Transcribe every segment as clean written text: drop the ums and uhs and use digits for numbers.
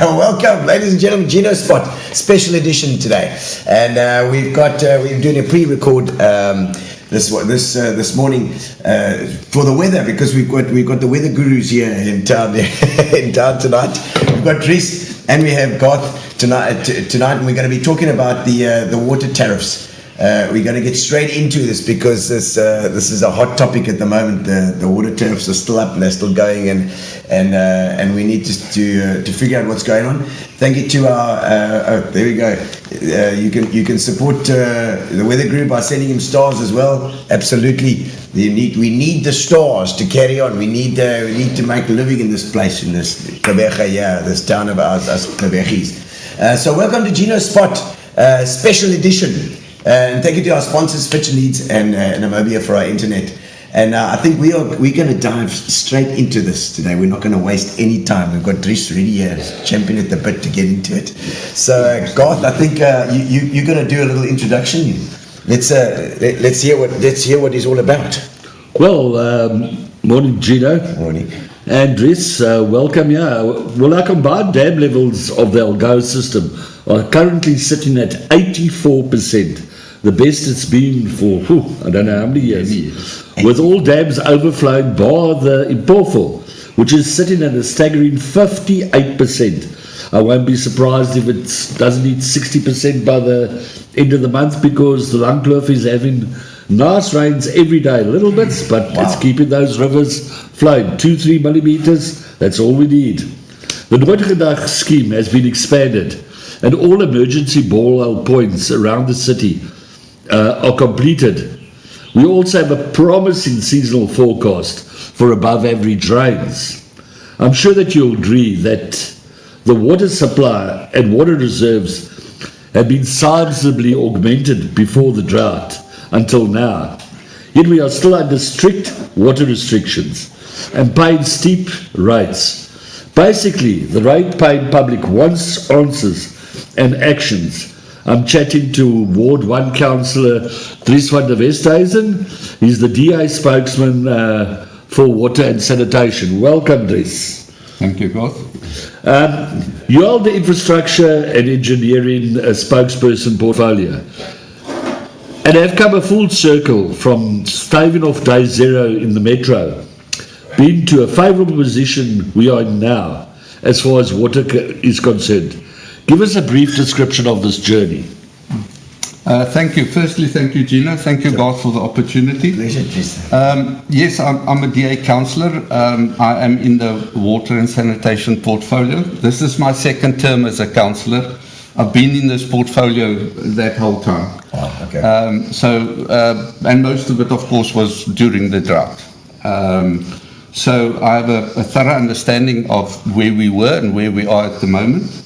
Welcome, ladies and gentlemen, Gino Spot, special edition today. And we're doing a pre-record this morning for the weather, because we've got the weather gurus here in town tonight. We've got Dries and we have Garth tonight, and we're going to be talking about the water tariffs. We're going to get straight into this because this is a hot topic at the moment. The water tariffs are still up and they're still going, and we need to figure out what's going on. Thank you to our there we go. You can support the weather group by sending him stars as well. Absolutely, we need the stars to carry on. We need to make a living in this place, in this this town of ours, us Kebegis. So welcome to Gino Spot, special edition. And thank you to our sponsors, Fitch Leads and Namibia for our internet. And I think we're going to dive straight into this today. We're not going to waste any time. We've got Dries ready here, champion at the bit to get into it. So Garth, I think you're going to do a little introduction. Let's hear what he's all about. Well, morning, Gino. Morning. And Dries, welcome here. Well, our combined dam levels of the Algoa system are currently sitting at 84%. The best it's been for, I don't know how many years. With all dams overflowing bar the Impofu, which is sitting at a staggering 58%. I won't be surprised if it doesn't hit 60% by the end of the month, because the Langkloof is having nice rains every day, little bits, but it's keeping those rivers flowing. 2-3 millimeters, that's all we need. The Nooitgedacht scheme has been expanded, and all emergency borehole points around the city are completed. We also have a promising seasonal forecast for above average rains. I'm sure that you'll agree that the water supply and water reserves have been sizably augmented before the drought until now. Yet we are still under strict water restrictions and paying steep rates. Basically, the rate-paying public wants answers and actions. I'm chatting to Ward 1 councillor Dries van der Westhuizen. He's the DA spokesman for water and sanitation. Welcome, Dries. Thank you, Garth. You are the infrastructure and engineering spokesperson portfolio, and have come a full circle from staving off day zero in the metro, been to a favourable position we are in now as far as water is concerned. Give us a brief description of this journey. Thank you. Firstly, thank you, Gino. Thank you, Garth, for the opportunity. Pleasure, Dries. Yes, I'm a DA councillor. I am in the water and sanitation portfolio. This is my second term as a councillor. I've been in this portfolio that whole time. Oh, okay. And most of it, of course, was during the drought. So I have a thorough understanding of where we were and where we are at the moment.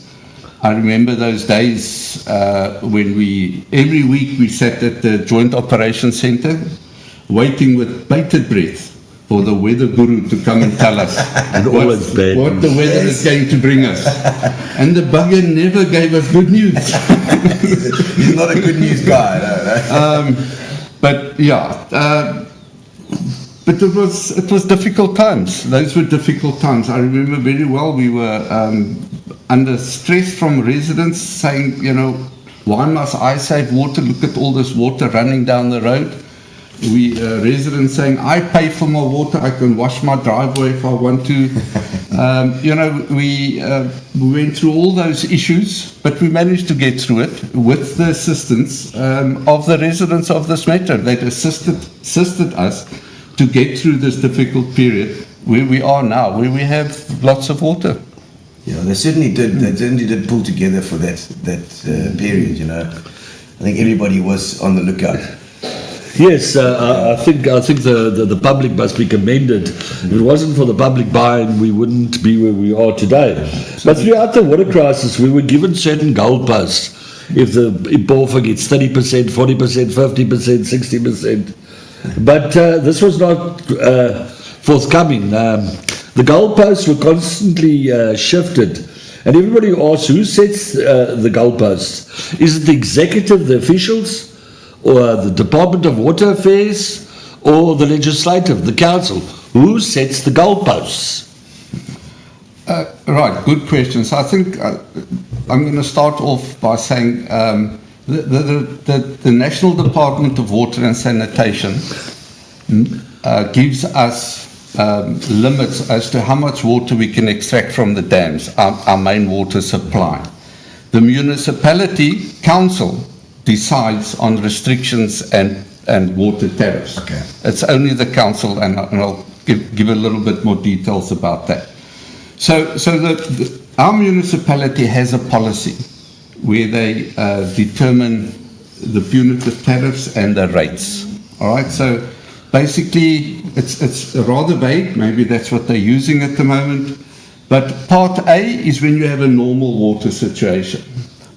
I remember those days when every week we sat at the Joint Operations Centre waiting with bated breath for the weather guru to come and tell us what the weather is going to bring us. And the bugger never gave us good news. He's not a good news guy. No. But it was difficult times. Those were difficult times. I remember very well we were under stress from residents saying, why must I save water? Look at all this water running down the road. Residents saying, I pay for my water, I can wash my driveway if I want to. We went through all those issues, but we managed to get through it with the assistance of the residents of this metro. They assisted us to get through this difficult period where we are now, where we have lots of water. Yeah, they certainly did. They certainly did pull together for that period. I think everybody was on the lookout. Yes, I think the public must be commended. If it wasn't for the public buy-in, we wouldn't be where we are today. But throughout the water crisis, we were given certain goalposts. If the Impofu gets 30%, 40%, 50%, 60%. But this was not forthcoming. The goalposts were constantly shifted, and everybody asks, who sets the goalposts? Is it the executive, the officials, or the Department of Water Affairs, or the legislative, the council? Who sets the goalposts? Right, good question. So I think I'm going to start off by saying the National Department of Water and Sanitation gives us limits as to how much water we can extract from the dams, our main water supply. The municipality council decides on restrictions and water tariffs. Okay. It's only the council, and I'll give a little bit more details about that. So our municipality has a policy where they determine the punitive tariffs and the rates. All right, so basically it's rather vague. Maybe that's what they're using at the moment. But part A is when you have a normal water situation.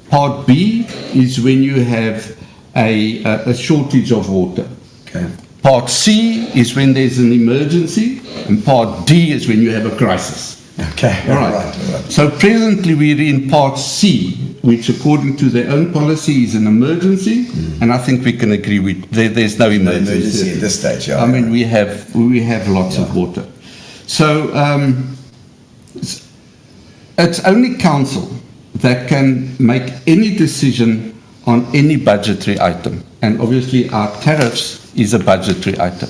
Part B is when you have a shortage of water. Okay. Part C is when there's an emergency, and part D is when you have a crisis. Okay. All right. So presently we're in part C, which according to their own policy is an emergency, and I think we can agree with there's no emergency. Emergency at this stage. Yeah. I mean, we have lots of water. So it's only council that can make any decision on any budgetary item, and obviously our tariffs is a budgetary item.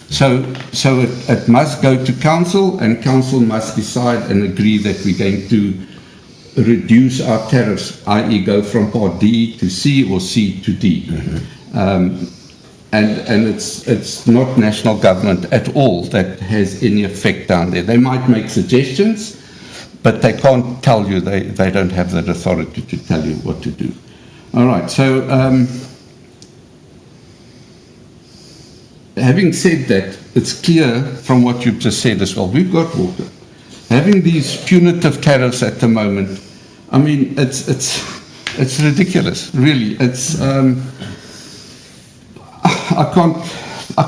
So it must go to council, and council must decide and agree that we're going to reduce our tariffs, i.e. go from part D to C or C to D. And it's not national government at all that has any effect down there. They might make suggestions, but they can't tell you, they don't have that authority to tell you what to do. All right, so having said that, it's clear from what you've just said as well, we've got water. Having these punitive tariffs at the moment, I mean, it's ridiculous, really. It's I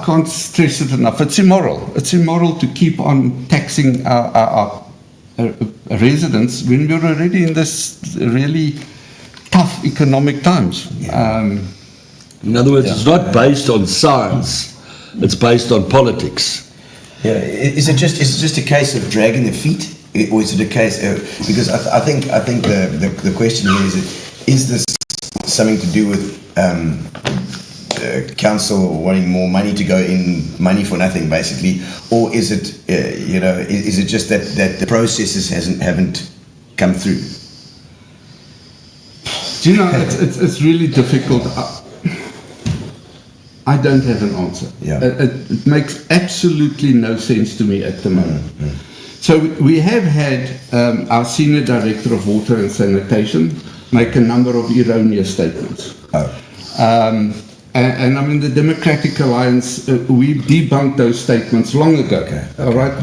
can't stress it enough. It's immoral. It's immoral to keep on taxing our residents when we're already in this really tough economic times. In other words, it's not based on science, it's based on politics. Yeah, is it just a case of dragging their feet, or is it a case because I think the question here is this something to do with council wanting more money to go in, money for nothing basically, or is it is it just that the processes haven't come through? Do you know, it's really difficult. I don't have an answer. Yeah. It makes absolutely no sense to me at the moment. So we have had our Senior Director of Water and Sanitation make a number of erroneous statements. Oh. And I mean, the Democratic Alliance, we debunked those statements long ago. Okay. All right,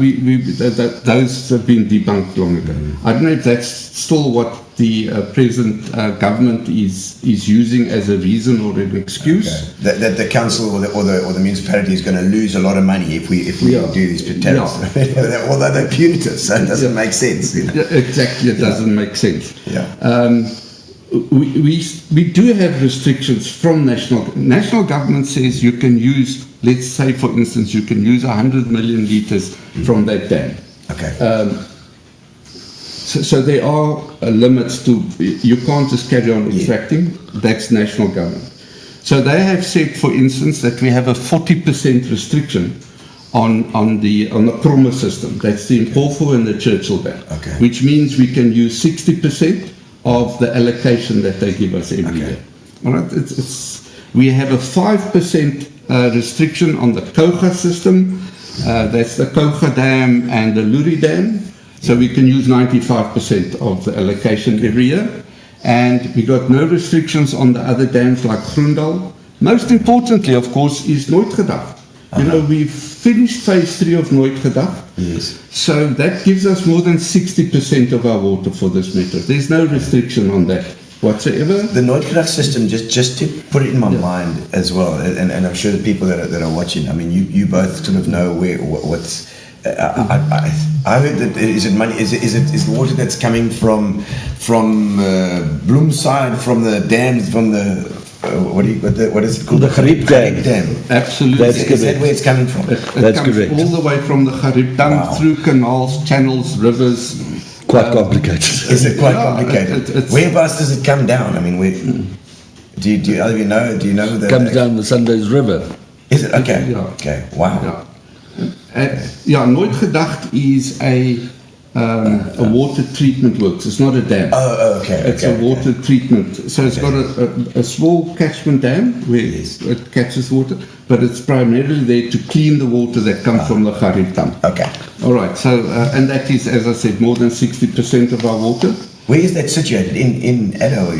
those have been debunked long ago. I don't know if that's still what the present government is using as a reason or an excuse. Okay. That the council or the municipality is going to lose a lot of money if we do these tariffs. Yeah. Although they're punitive, so it doesn't make sense. You know? Yeah, exactly, it doesn't make sense. Yeah. We do have restrictions from national government says you can use, let's say for instance, you can use 100 million litres from that dam. Okay. So there are limits to, you can't just carry on extracting, that's national government. So they have said, for instance, that we have a 40% restriction on the Algoa system, that's the Impofu and the Churchill dam, which means we can use 60% of the allocation that they give us every year. All right, we have a 5% restriction on the Algoa system, that's the Algoa dam and the Luri dam, so we can use 95% of the allocation every year, and we got no restrictions on the other dams like Groendal. Most importantly, of course, is Nooitgedacht. You know, we've finished phase 3 of Nooitgedacht. Yes. So that gives us more than 60% of our water for this metro. There's no restriction on that whatsoever. The Nooitgedacht system, just to put it in my mind as well, and I'm sure the people that are watching, I mean, you both sort of know what's. I heard that is it money? Is the water that's coming from Bloemside, from the dams, from the what is it called? The Garib dam. Absolutely. Is that where it's coming from? It That's comes correct. all the way from the Garib dam through canals, channels, rivers, quite complicated. Is it quite Yeah, complicated? it's- Whereabouts does it come down? I mean, where, do you either of you know? Do you know the? Comes down the Sundays River. Is it okay? Yeah. Okay. Wow. Yeah, Nooitgedacht is a water treatment works. It's not a dam. Oh, okay. It's a water treatment. So it's got a small catchment dam where it catches water, but it's primarily there to clean the water that comes from the Garth dam. Okay. All right. So and that is, as I said, more than 60% of our water. Where is that situated? In Addo?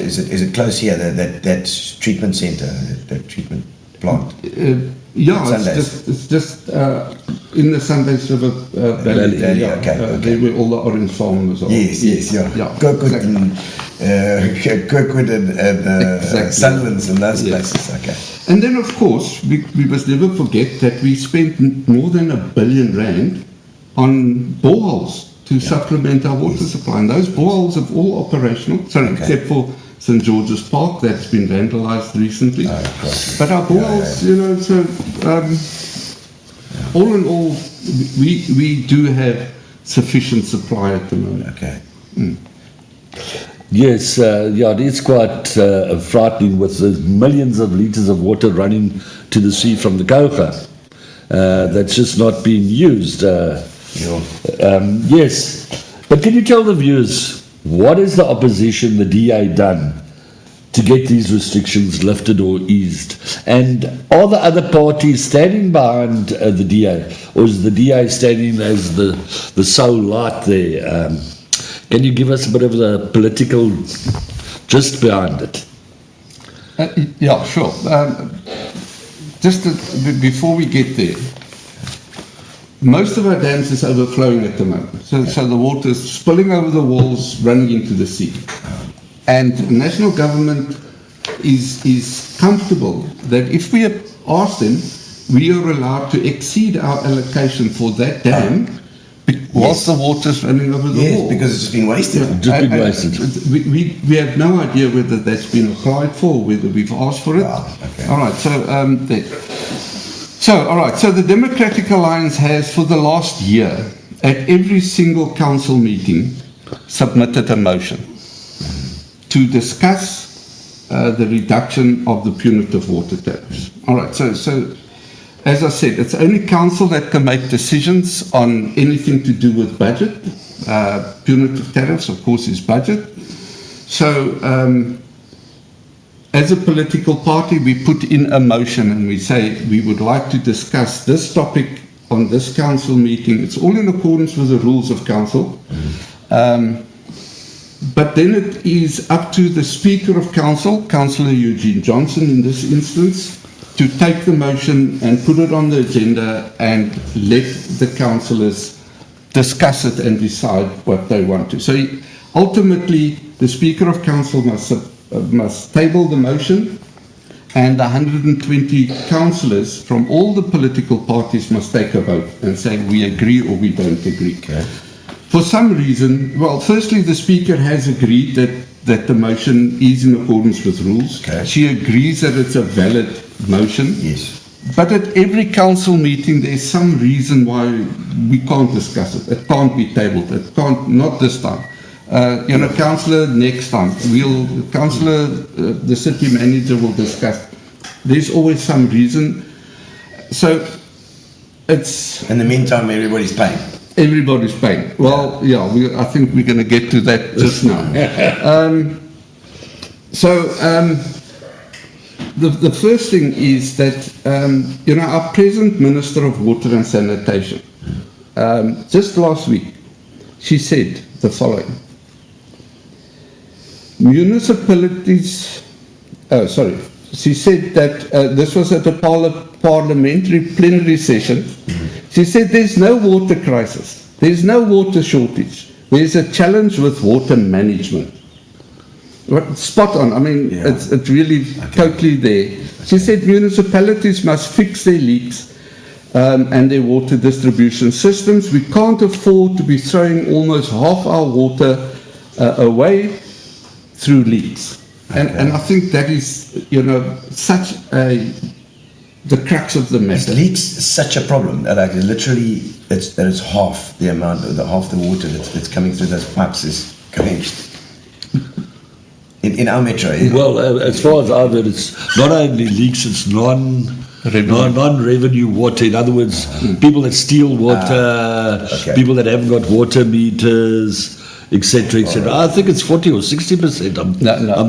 Is it close here? That treatment centre, that treatment plant. Yeah, Sundays. it's just in the Sundays River Valley. Valley, Yeah, okay. There were all the orange farmers are. Yes, yeah. Kirkwood and Exactly. Sunlands and those Yes. places. Okay. And then, of course, we must never forget that we spent more than R1 billion on boreholes to supplement our water supply. And those boreholes are all operational, except for St. George's Park, that's been vandalized recently. But our boreholes, you know, so all in all, we do have sufficient supply at the moment. Okay. Yes, it is quite frightening with the millions of litres of water running to the sea from the Koga. That's just not being used. Yes, but can you tell the viewers, what has the opposition, the DA, done to get these restrictions lifted or eased? And are the other parties standing behind the DA, or is the DA standing as the sole light there? Can you give us a bit of the political gist behind it? Yeah, sure. Before we get there, most of our dams is overflowing at the moment. So the water is spilling over the walls, running into the sea. And the national government is comfortable that if we ask them, we are allowed to exceed our allocation for that dam whilst the water is running over the wall. Yes, because it's been wasted. We have no idea whether that's been applied for, whether we've asked for it. Okay. All right, so the Democratic Alliance has, for the last year, at every single council meeting, submitted a motion to discuss the reduction of the punitive water tariffs. All right, so as I said, it's only council that can make decisions on anything to do with budget. Punitive tariffs, of course, is budget. So as a political party, we put in a motion and we say we would like to discuss this topic on this council meeting. It's all in accordance with the rules of council. But then it is up to the Speaker of Council, Councillor Eugene Johnson in this instance, to take the motion and put it on the agenda and let the councillors discuss it and decide what they want to. So ultimately, the Speaker of Council must table the motion, and 120 councillors from all the political parties must take a vote and say we agree or we don't agree. Okay. For some reason, well, firstly, the Speaker has agreed that the motion is in accordance with rules. Okay. She agrees that it's a valid motion. Yes. But at every council meeting, there's some reason why we can't discuss it. It can't be tabled. It can't, not this time. Councillor, next time. Councillor, the city manager will discuss. There's always some reason. So it's... In the meantime, everybody's paying. Everybody's paying. Well, I think we're going to get to that just now. The first thing is that, our present Minister of Water and Sanitation, just last week, she said the following. She said that this was at a parliamentary plenary session. She said there's no water crisis, there's no water shortage, there's a challenge with water management. Spot on. I mean, it's really totally there. She said municipalities must fix their leaks and their water distribution systems. We can't afford to be throwing almost half our water away through leaks. And I think that is, such a the crux of the Is matter. leaks such a problem that like literally it's half the amount, half the water that's coming through those pipes is going in our metro? Well, as far as I've heard, it's not only leaks, it's non-revenue water. In other words, people that steal water, okay. people that haven't got water meters, etc., etc. I think it's 40 or 60%. I'm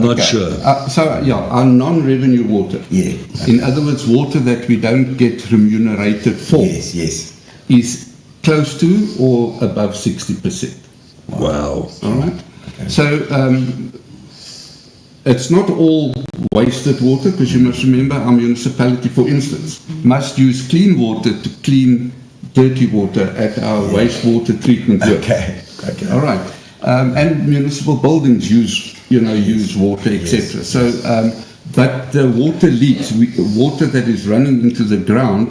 not sure. Our non-revenue water. Yeah. In other words, water that we don't get remunerated for. Yes. Is close to or above 60%. Wow. All right. Okay. So it's not all wasted water, because you must remember our municipality, for instance, must use clean water to clean dirty water at our wastewater treatment work. Okay. All right. And municipal buildings use water, etc. So, but the water leaks, water that is running into the ground,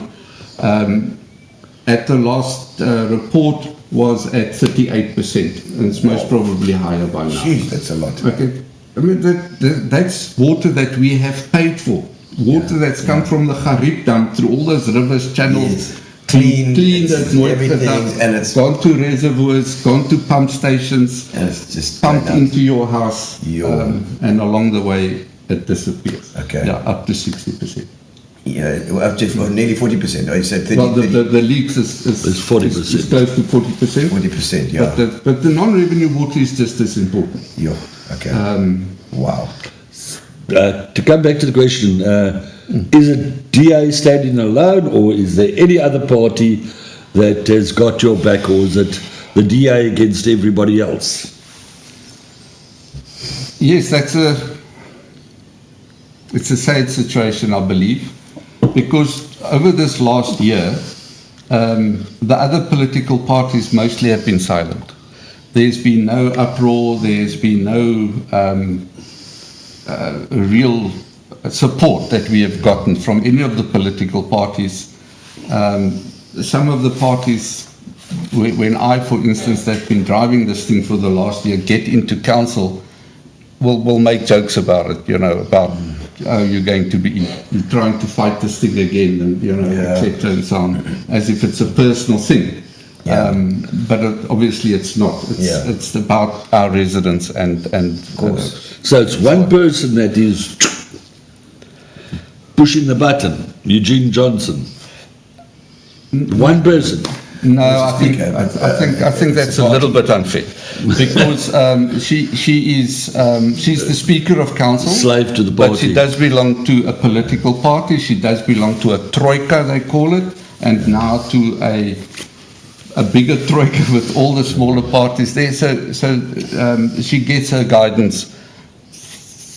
at the last report was at 38%, and it's most probably higher by now. Jeez, that's a lot. Okay, I mean that's water that we have paid for. Water that's come from the Garib Dam through all those rivers, channels. Yes. Clean at Nooitgedacht, and it's gone to reservoirs, gone to pump stations, and it's just pumped into your house, Your- and along the way it disappears. Okay. Yeah, up to 60%. up to nearly 40%. I said 30, Well, 30, the leaks is 40%. is close to 40%. 40%. Yeah. But the non-revenue water is just as important. Yeah. Okay. Wow. To come back to the question, is it DA standing alone, or is there any other party that has got your back, or is it the DA against everybody else? Yes, it's a sad situation, I believe, because over this last year, the other political parties mostly have been silent. There's been no uproar, there's been no real support that we have gotten from any of the political parties. Some of the parties, when I, for instance, that have been driving this thing for the last year, get into council, will make jokes about it, about you're going to be trying to fight this thing again, and etc. and so on, as if it's a personal thing. But obviously it's not. It's about our residents and of course. So it's one person that is pushing the button, Eugene Johnson. One person. No, I think that's a little bit unfair, because she's the Speaker of Council, slave to the party. But she does belong to a political party. She does belong to a troika, they call it, and now to a bigger troika with all the smaller parties there. So she gets her guidance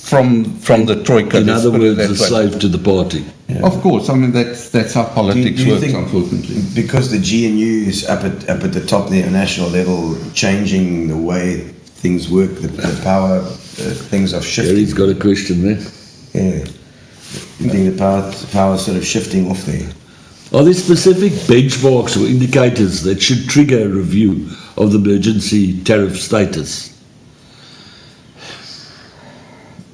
from the troika. In other words, a slave to the party. Yeah. Of course, I mean that's how politics works, unfortunately. Because the GNU is up at the top there, national level, changing the way things work, the power, things are shifting. Gary's got a question there. Yeah, you think the power is sort of shifting off there? Are there specific benchmarks or indicators that should trigger a review of the emergency tariff status?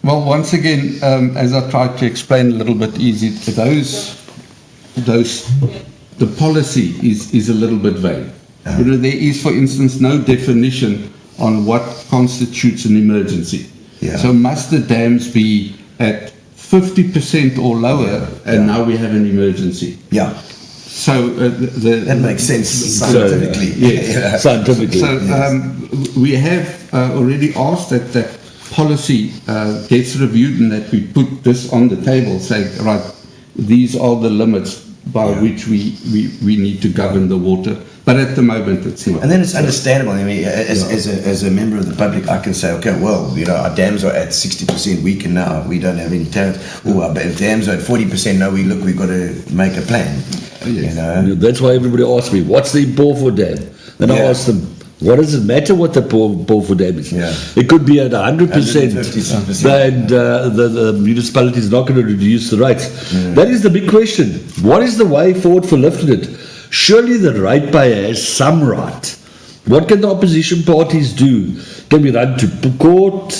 Well, once again, as I tried to explain a little bit easy, the policy is a little bit vague. There is, for instance, no definition on what constitutes an emergency. So must the dams be at 50% or lower, and now we have an emergency? So that makes sense scientifically. Scientifically. So we have already asked that policy gets reviewed, and that we put this on the table, saying, right, these are the limits by which we need to govern the water. But at the moment, it's not. And then it's understandable. I mean, as a member of the public, I can say, okay, well, our dams are at 60% weak, and now we don't have any tariffs. Our dams are at 40%. Now we've got to make a plan. That's why everybody asks me, what's the Impofu dam? Then I ask them, what does it matter what the Impofu dam is? It could be at 100%, and the municipality is not going to reduce the rates. That is the big question. What is the way forward for lifting it? Surely the ratepayer has some right. What can the opposition parties do? Can we run to court?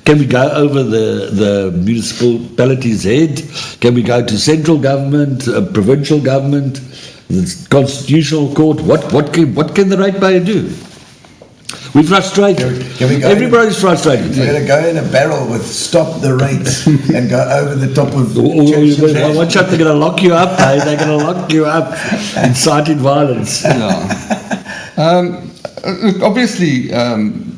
Can we go over the municipality's head? Can we go to central government, provincial government, the constitutional court? What can the ratepayer do? We're frustrated. Can we go Everybody's frustrated. We're going to go in a barrel with stop the rates and go over the top of Watch out, they're going to lock you up, hey? They're going to lock you up, inciting violence. Look, obviously,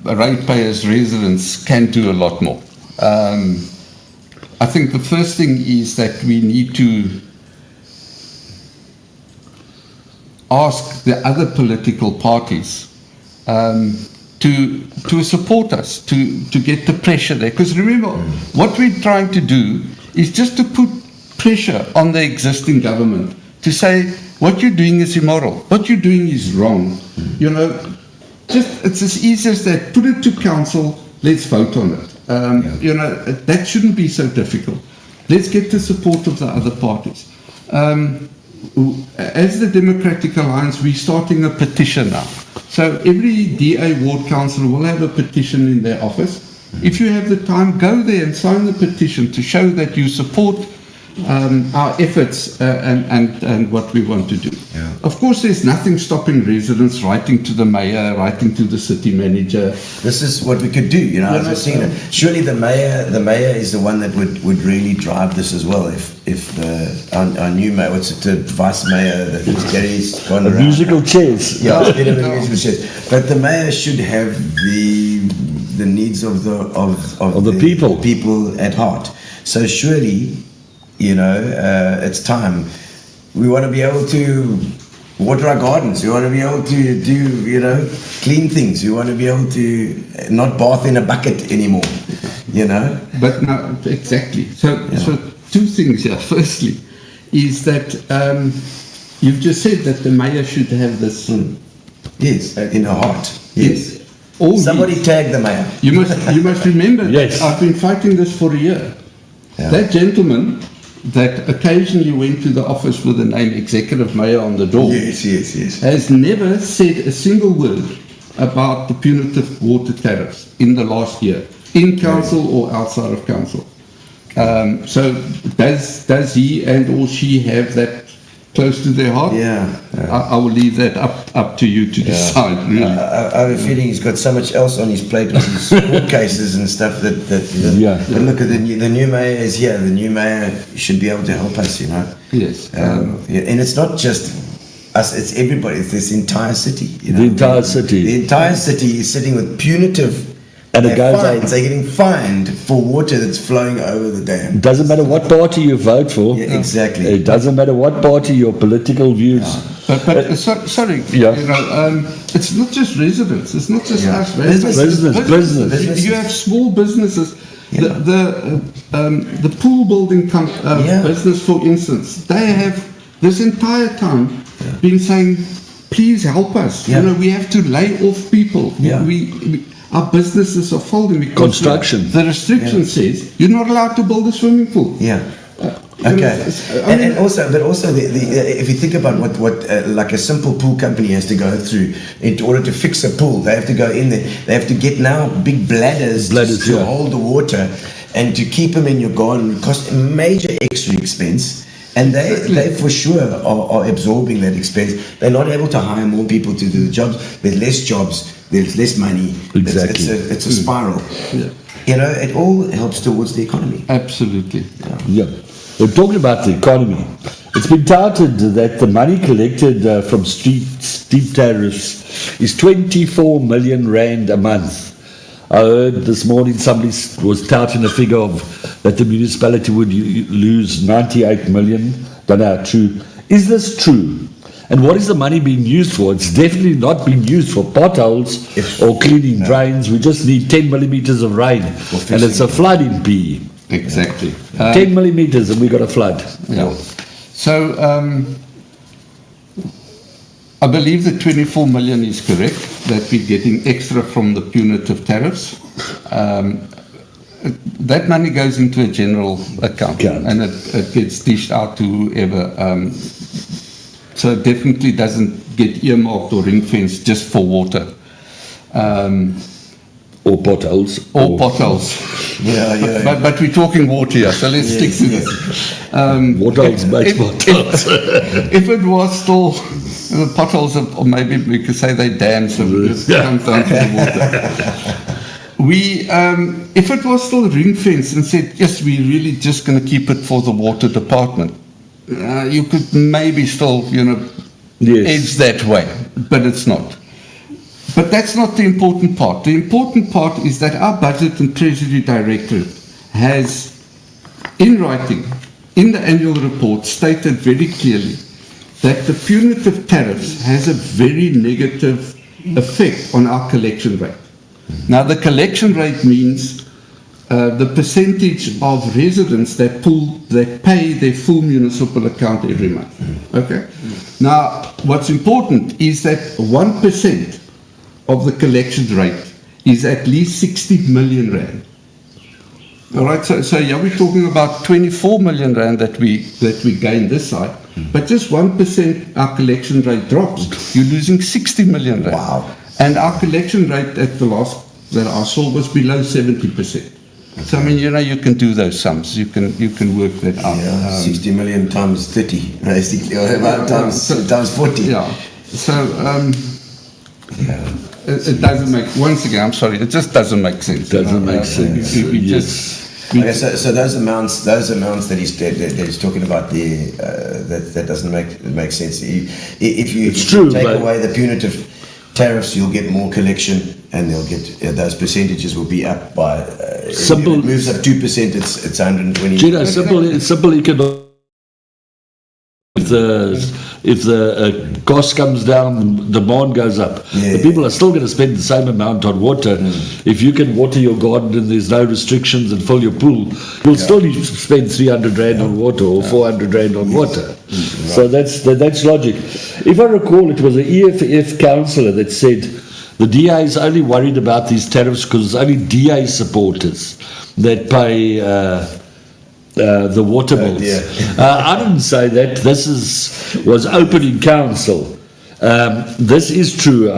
ratepayers, residents can do a lot more. I think the first thing is that we need to ask the other political parties to support us, to get the pressure there. Because remember, what we're trying to do is just to put pressure on the existing government to say, what you're doing is immoral, what you're doing is wrong. You know, just it's as easy as that. Put it to council, let's vote on it. You know, that shouldn't be so difficult. Let's get the support of the other parties. As the Democratic Alliance, we're starting a petition now. So every DA ward councillor will have a petition in their office. If you have the time, go there and sign the petition to show that you support our efforts and what we want to do. Yeah. Of course, there's nothing stopping residents writing to the mayor, writing to the city manager. This is what we could do, you know. As I've seen it. Surely the mayor is the one that would really drive this as well. If our new mayor, what's it, the vice mayor, that Gary's gone around. Musical chairs. Yeah, it's a bit of a musical chairs. But the mayor should have the needs of the people at heart. So surely, you know, it's time. We want to be able to water our gardens. We want to be able to do, you know, clean things. We want to be able to not bath in a bucket anymore, you know. But no, exactly. So two things here. Firstly, is that you've just said that the mayor should have this. Yes, in her heart. Yes. Somebody tag the mayor. You must remember. Yes. I've been fighting this for a year. Yeah. That gentleman that occasionally went to the office with the name executive mayor on the door Yes. has never said a single word about the punitive water tariffs in the last year, in council or outside of council. So does he and or she have that close to their heart? Yeah. I will leave that up to you to decide, really. I have a feeling he's got so much else on his plate with his court cases and stuff that But look at the new mayor is here. The new mayor should be able to help us, you know. Yes. And it's not just us; it's everybody. It's this entire city. You know? The entire city. The entire city is sitting with punitive. And it goes fines. They're getting fined for water that's flowing over the dam. It doesn't matter what party you vote for. Yeah, exactly. It doesn't matter what party, your political views. But sorry, Yeah. you know, it's not just residents. It's not just us. Business. You have small businesses. The pool building business, for instance, they have this entire time been saying, please help us. Yeah. You know, we have to lay off people. Yeah. Our businesses are folding because Construction. The restriction says you're not allowed to build a swimming pool. Yeah. Okay. And also, if you think about what like a simple pool company has to go through in order to fix a pool, they have to go in there. They have to get now big bladders to hold the water and to keep them in your garden. It costs a major extra expense. And they for sure are absorbing that expense. They're not able to hire more people to do the jobs. There's less jobs. There's less money. Exactly. It's a spiral. Yeah. You know, it all helps towards the economy. Absolutely. Yeah. We're talking about the economy. It's been touted that the money collected from steep tariffs is 24 million rand a month. I heard this morning somebody was touting a figure of that the municipality would lose 98 million. Don't know how true. Is this true? And what is the money being used for? It's definitely not being used for potholes or cleaning drains. We just need 10 millimeters of rain. And it's a flood in PE. Exactly. 10 millimeters and we got a flood. Yeah. So I believe the 24 million is correct, that we're getting extra from the punitive tariffs. That money goes into a general account. And it gets dished out to whoever. So it definitely doesn't get earmarked or ring-fenced just for water. Or potholes. or potholes. But we're talking water here, so let's stick to this. Potholes makes potholes. If it was still the potholes, or maybe we could say they dams, so it comes down to the water. If it was still ring fenced and said, yes, we're really just going to keep it for the water department, you could maybe still, edge that way, but it's not. But that's not the important part. The important part is that our Budget and Treasury Directorate has, in writing, in the annual report, stated very clearly that the punitive tariffs has a very negative effect on our collection rate. Now, the collection rate means the percentage of residents that pay their full municipal account every month. Okay. Now, what's important is that 1% of the collection rate is at least 60 million rand. All right, so yeah, we're talking about 24 million rand that we gain this side, but just 1% our collection rate drops. You're losing 60 million rand. Wow. And our collection rate at the last that I saw was below 70%. So I mean, you can do those sums. You can work that out. Yeah, 60 million times 30, basically, or about times 40. Yeah. So it doesn't make. Once again, I'm sorry. It just doesn't make sense. Doesn't make sense. Okay, so those amounts that he's talking about there, that doesn't make sense. If you take away the punitive tariffs, you'll get more collection, and they'll get those percentages will be up by. Simple. If it moves up 2%, it's 120. Gino, simple economics. If the cost comes down, the demand goes up. The people are still going to spend the same amount on water. If you can water your garden and there's no restrictions and fill your pool, you'll still spend 300 rand on water or 400 rand on water. So that's logic. If I recall, it was an EFF councillor that said the DA is only worried about these tariffs because it's only DA supporters that pay the water bills. I didn't say that. This was open in council. This is true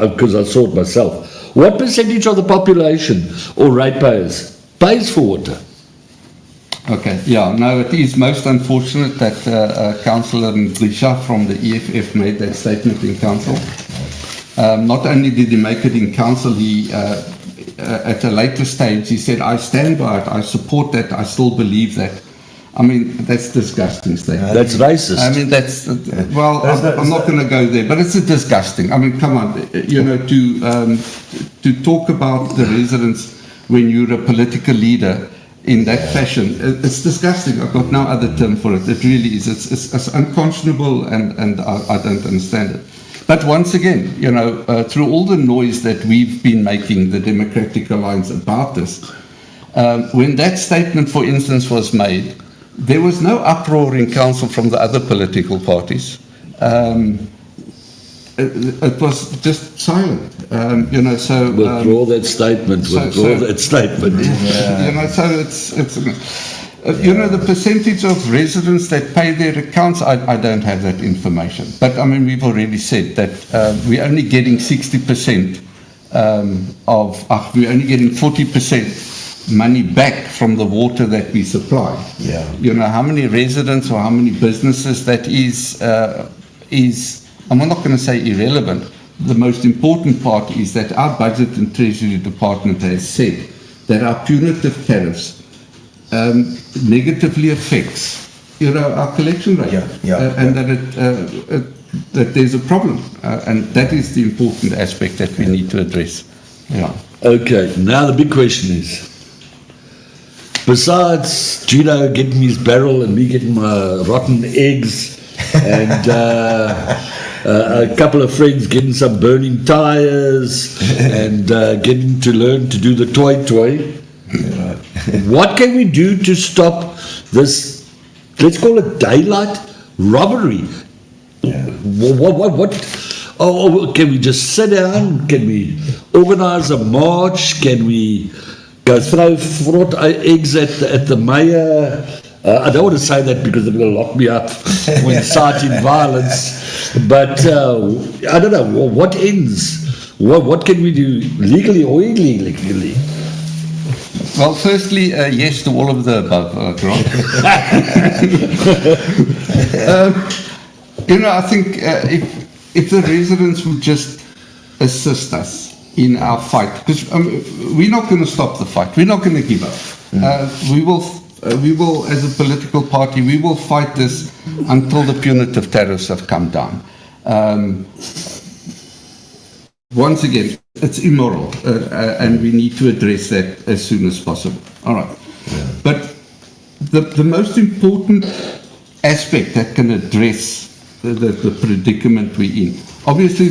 because I saw it myself. What percentage of the population or ratepayers pays for water? Okay, yeah, no, it is most unfortunate that Councillor Dries from the EFF made that statement in council. Not only did he make it in council, he at a later stage, he said, I stand by it, I support that, I still believe that. I mean, that's disgusting statement. That's racist. I mean, I'm not going to go there, but it's disgusting. I mean, come on, to talk about the residents when you're a political leader in that fashion, it's disgusting. I've got no other term for it. It really is. It's unconscionable, and I don't understand it. But once again, through all the noise that we've been making, the Democratic Alliance, about this, when that statement, for instance, was made, there was no uproar in council from the other political parties. It was just silent, So withdraw that statement. That statement. Yeah. So it's. The percentage of residents that pay their accounts, I don't have that information. But I mean, we've already said that we're only getting 60% we're only getting 40% money back from the water that we supply. Yeah. How many residents or how many businesses that is, I'm not going to say irrelevant. The most important part is that our Budget and Treasury Department has said that our punitive tariffs negatively affects our collection rate, and that there's a problem, and that is the important aspect that we need to address. Yeah. Okay. Now the big question is, besides Gino getting his barrel and me getting my rotten eggs, and a couple of friends getting some burning tires, and getting to learn to do the toy. What can we do to stop this, let's call it daylight robbery? What? Can we just sit down? Can we organise a march? Can we go throw fraught eggs at the mayor? I don't want to say that because they're going to lock me up when inciting violence, but I don't know, what ends? What can we do legally or illegally? Well, firstly, yes to all of the above, Grant. I think if the residents would just assist us in our fight, because we're not going to stop the fight. We're not going to give up. We will, as a political party, we will fight this until the punitive tariffs have come down. Once again, it's immoral, and we need to address that as soon as possible. All right. Yeah. But the most important aspect that can address the predicament we're in, obviously,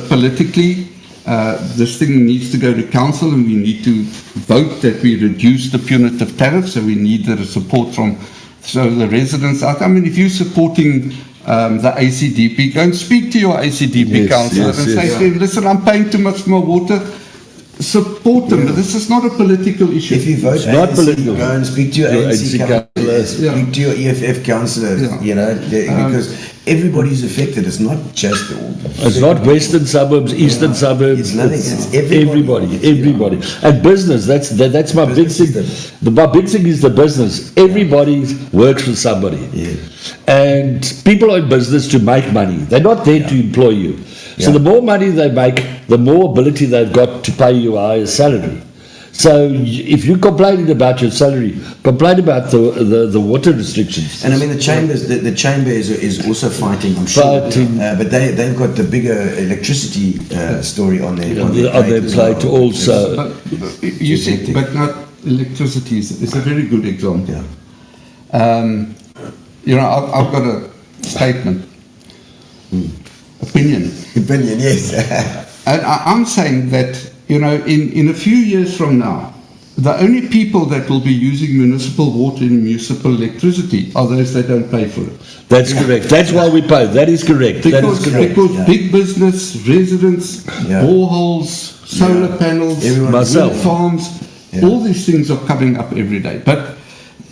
politically, this thing needs to go to council, and we need to vote that we reduce the punitive tariff. So we need the support from the residents out. I mean, if you're supporting the ACDP, go and speak to your ACDP councillor and say to him, listen, I'm paying too much more water. Support them. This is not a political issue. If you vote not political, go and speak to your ANC councillor, speak to your EFF councillor, because everybody's affected. It's not just... It's not western suburbs, eastern suburbs. It's nothing. It's everybody. And business, that's my big thing. My big thing is the business. Everybody works for somebody. Yeah. And people are in business to make money. They're not there to employ you. So the more money they make, the more ability they've got to pay you a higher salary. So if you're complaining about your salary, complain about the water restrictions. And I mean the chamber is also fighting, I'm sure. But they've got the bigger electricity story on their plate also. But you see, but not electricity is a very good example. Yeah. I've got a statement. Opinion, yes. And I'm saying that, in a few years from now, the only people that will be using municipal water and municipal electricity are those that don't pay for it. That's correct. That's why we pay. That is correct. Because big business, residents, boreholes, solar panels, wind farms, all these things are coming up every day. But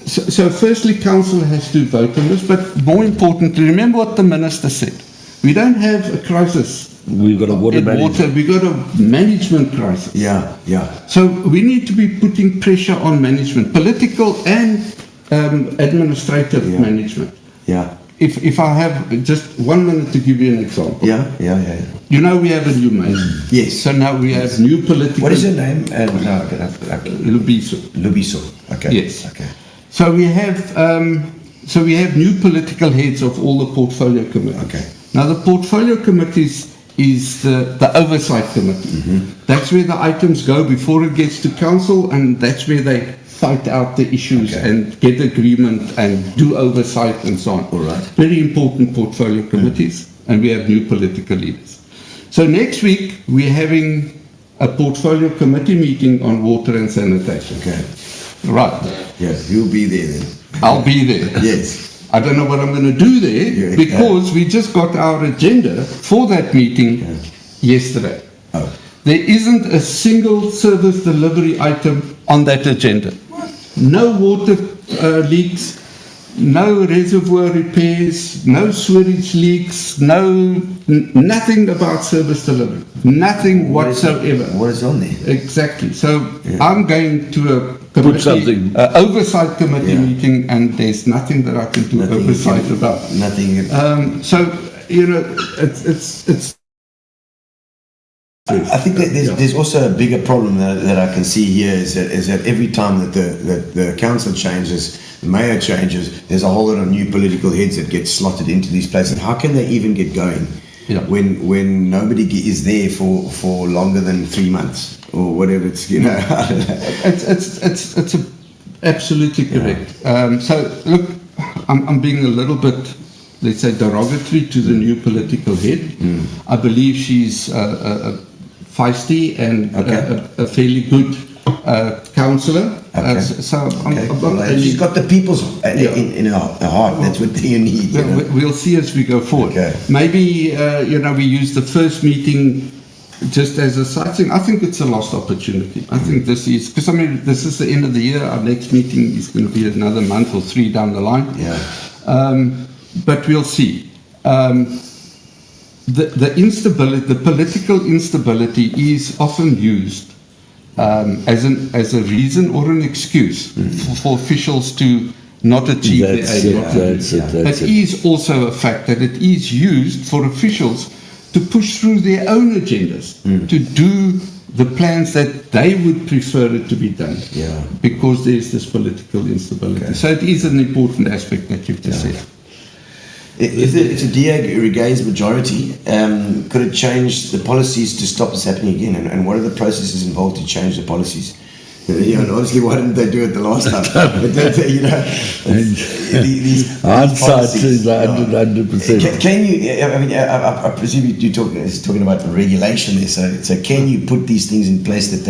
so firstly, council has to vote on this, but more importantly, remember what the minister said. We don't have a crisis. We've got a water management. We've got a management crisis. Yeah. So we need to be putting pressure on management, political and administrative management. Yeah. If I have just 1 minute to give you an example. Yeah. We have a new mayor. Yes. So now we have new political... What is your name? Lubiso. Okay. Yes. Okay. So we have new political heads of all the portfolio committees. Okay. Now the portfolio committees is the oversight committee. Mm-hmm. That's where the items go before it gets to council, and that's where they fight out the issues and get agreement and do oversight and so on. All right. Very important portfolio committees, and we have new political leaders. So next week we're having a portfolio committee meeting on water and sanitation. Okay. Right. Yes, you'll be there then. I'll be there. Yes. I don't know what I'm going to do there because we just got our agenda for that meeting yesterday. Oh. There isn't a single service delivery item on that agenda. No water leaks, no reservoir repairs, no sewage leaks, nothing about service delivery. Nothing whatsoever. What is on there? Exactly. So I'm going to a oversight committee meeting, and there's nothing that I can do oversight about. Nothing. It's. I think that there's also a bigger problem that I can see here is that every time that the council changes, the mayor changes, there's a whole lot of new political heads that get slotted into these places. How can they even get going when nobody is there for longer than 3 months? Or whatever it's, It's absolutely correct. So look, I'm being a little bit, let's say, derogatory to the new political head. I believe she's feisty and a fairly good councillor. She's got the people's in her heart. That's what you need. We'll see as we go forward. Okay. Maybe we use the first meeting just as a side thing, I think it's a lost opportunity. I think this is, because I mean, this is the end of the year. Our next meeting is going to be another month or 3 down the line. Yeah. But we'll see. The instability, the political instability is often used as a reason or an excuse for officials to not achieve their aim. It is also a fact that it is used for officials to push through their own agendas, to do the plans that they would prefer it to be done, because there's this political instability. So it is an important aspect that you've just said. If the DA regains majority, could it change the policies to stop this happening again? And what are the processes involved to change the policies? You know, and obviously, why didn't they do it the last time? But you know, these hindsight is 100%. Can you? I mean, I presume you're talking about the regulation there. So can you put these things in place that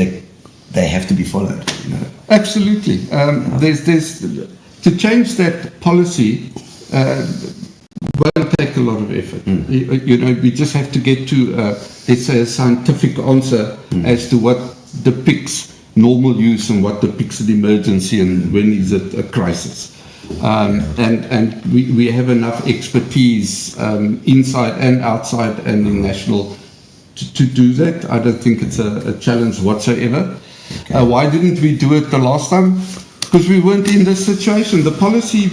they have to be followed? You know? Absolutely. There's to change that policy. Won't take a lot of effort. You know, we just have to get to, let's say, a scientific answer as to what depicts normal use and what depicts an emergency and when is it a crisis. And we have enough expertise inside and outside and in national to do that. I don't think it's a challenge whatsoever. Why didn't we do it the last time? Because we weren't in this situation. The policy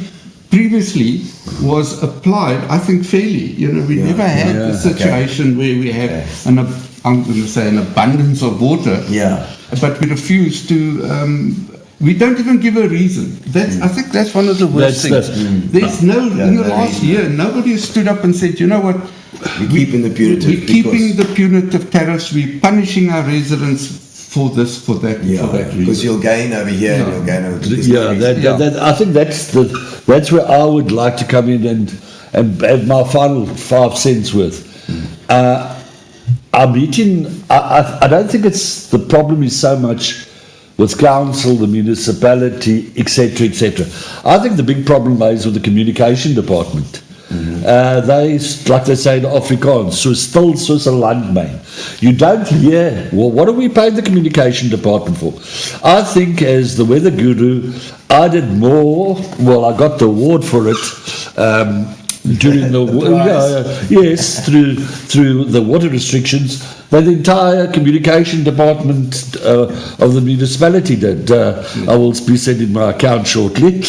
previously was applied, I think, fairly. You know, we never had the situation where we have I'm going to say an abundance of water. But we refuse to. We don't even give a reason. I think that's one of the worst things. There's in the last year, nobody has stood up and said, you know what? We're keeping the punitive. We're keeping the punitive tariffs. We're punishing our residents for this, for that, for that reason. Because you'll gain over here and you'll gain over there. I think that's where I would like to come in and have my final 5 cents worth. Our meeting, I don't think the problem is so much with council, the municipality, etc., etc. I think the big problem lies with the communication department. They, like they say in Afrikaans, so still soos 'n landmyn. You don't hear, well, what are we paying the communication department for? I think, as the weather guru, I did more, well, I got the award for it, during through the water restrictions, than the entire communication department of the municipality did. I will be sending my account shortly.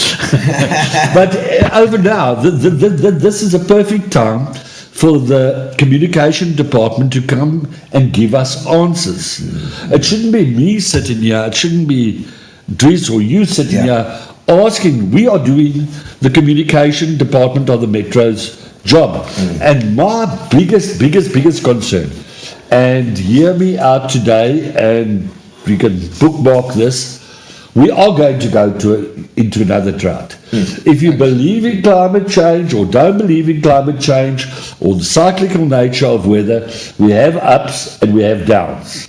But over now, this is a perfect time for the communication department to come and give us answers. It shouldn't be me sitting here, it shouldn't be Dries or you sitting here asking. We are doing the communication department of the Metro's job. And my biggest concern, and hear me out today, and we can bookmark this, we are going to go into another drought. If you believe in climate change or don't believe in climate change or the cyclical nature of weather, we have ups and we have downs.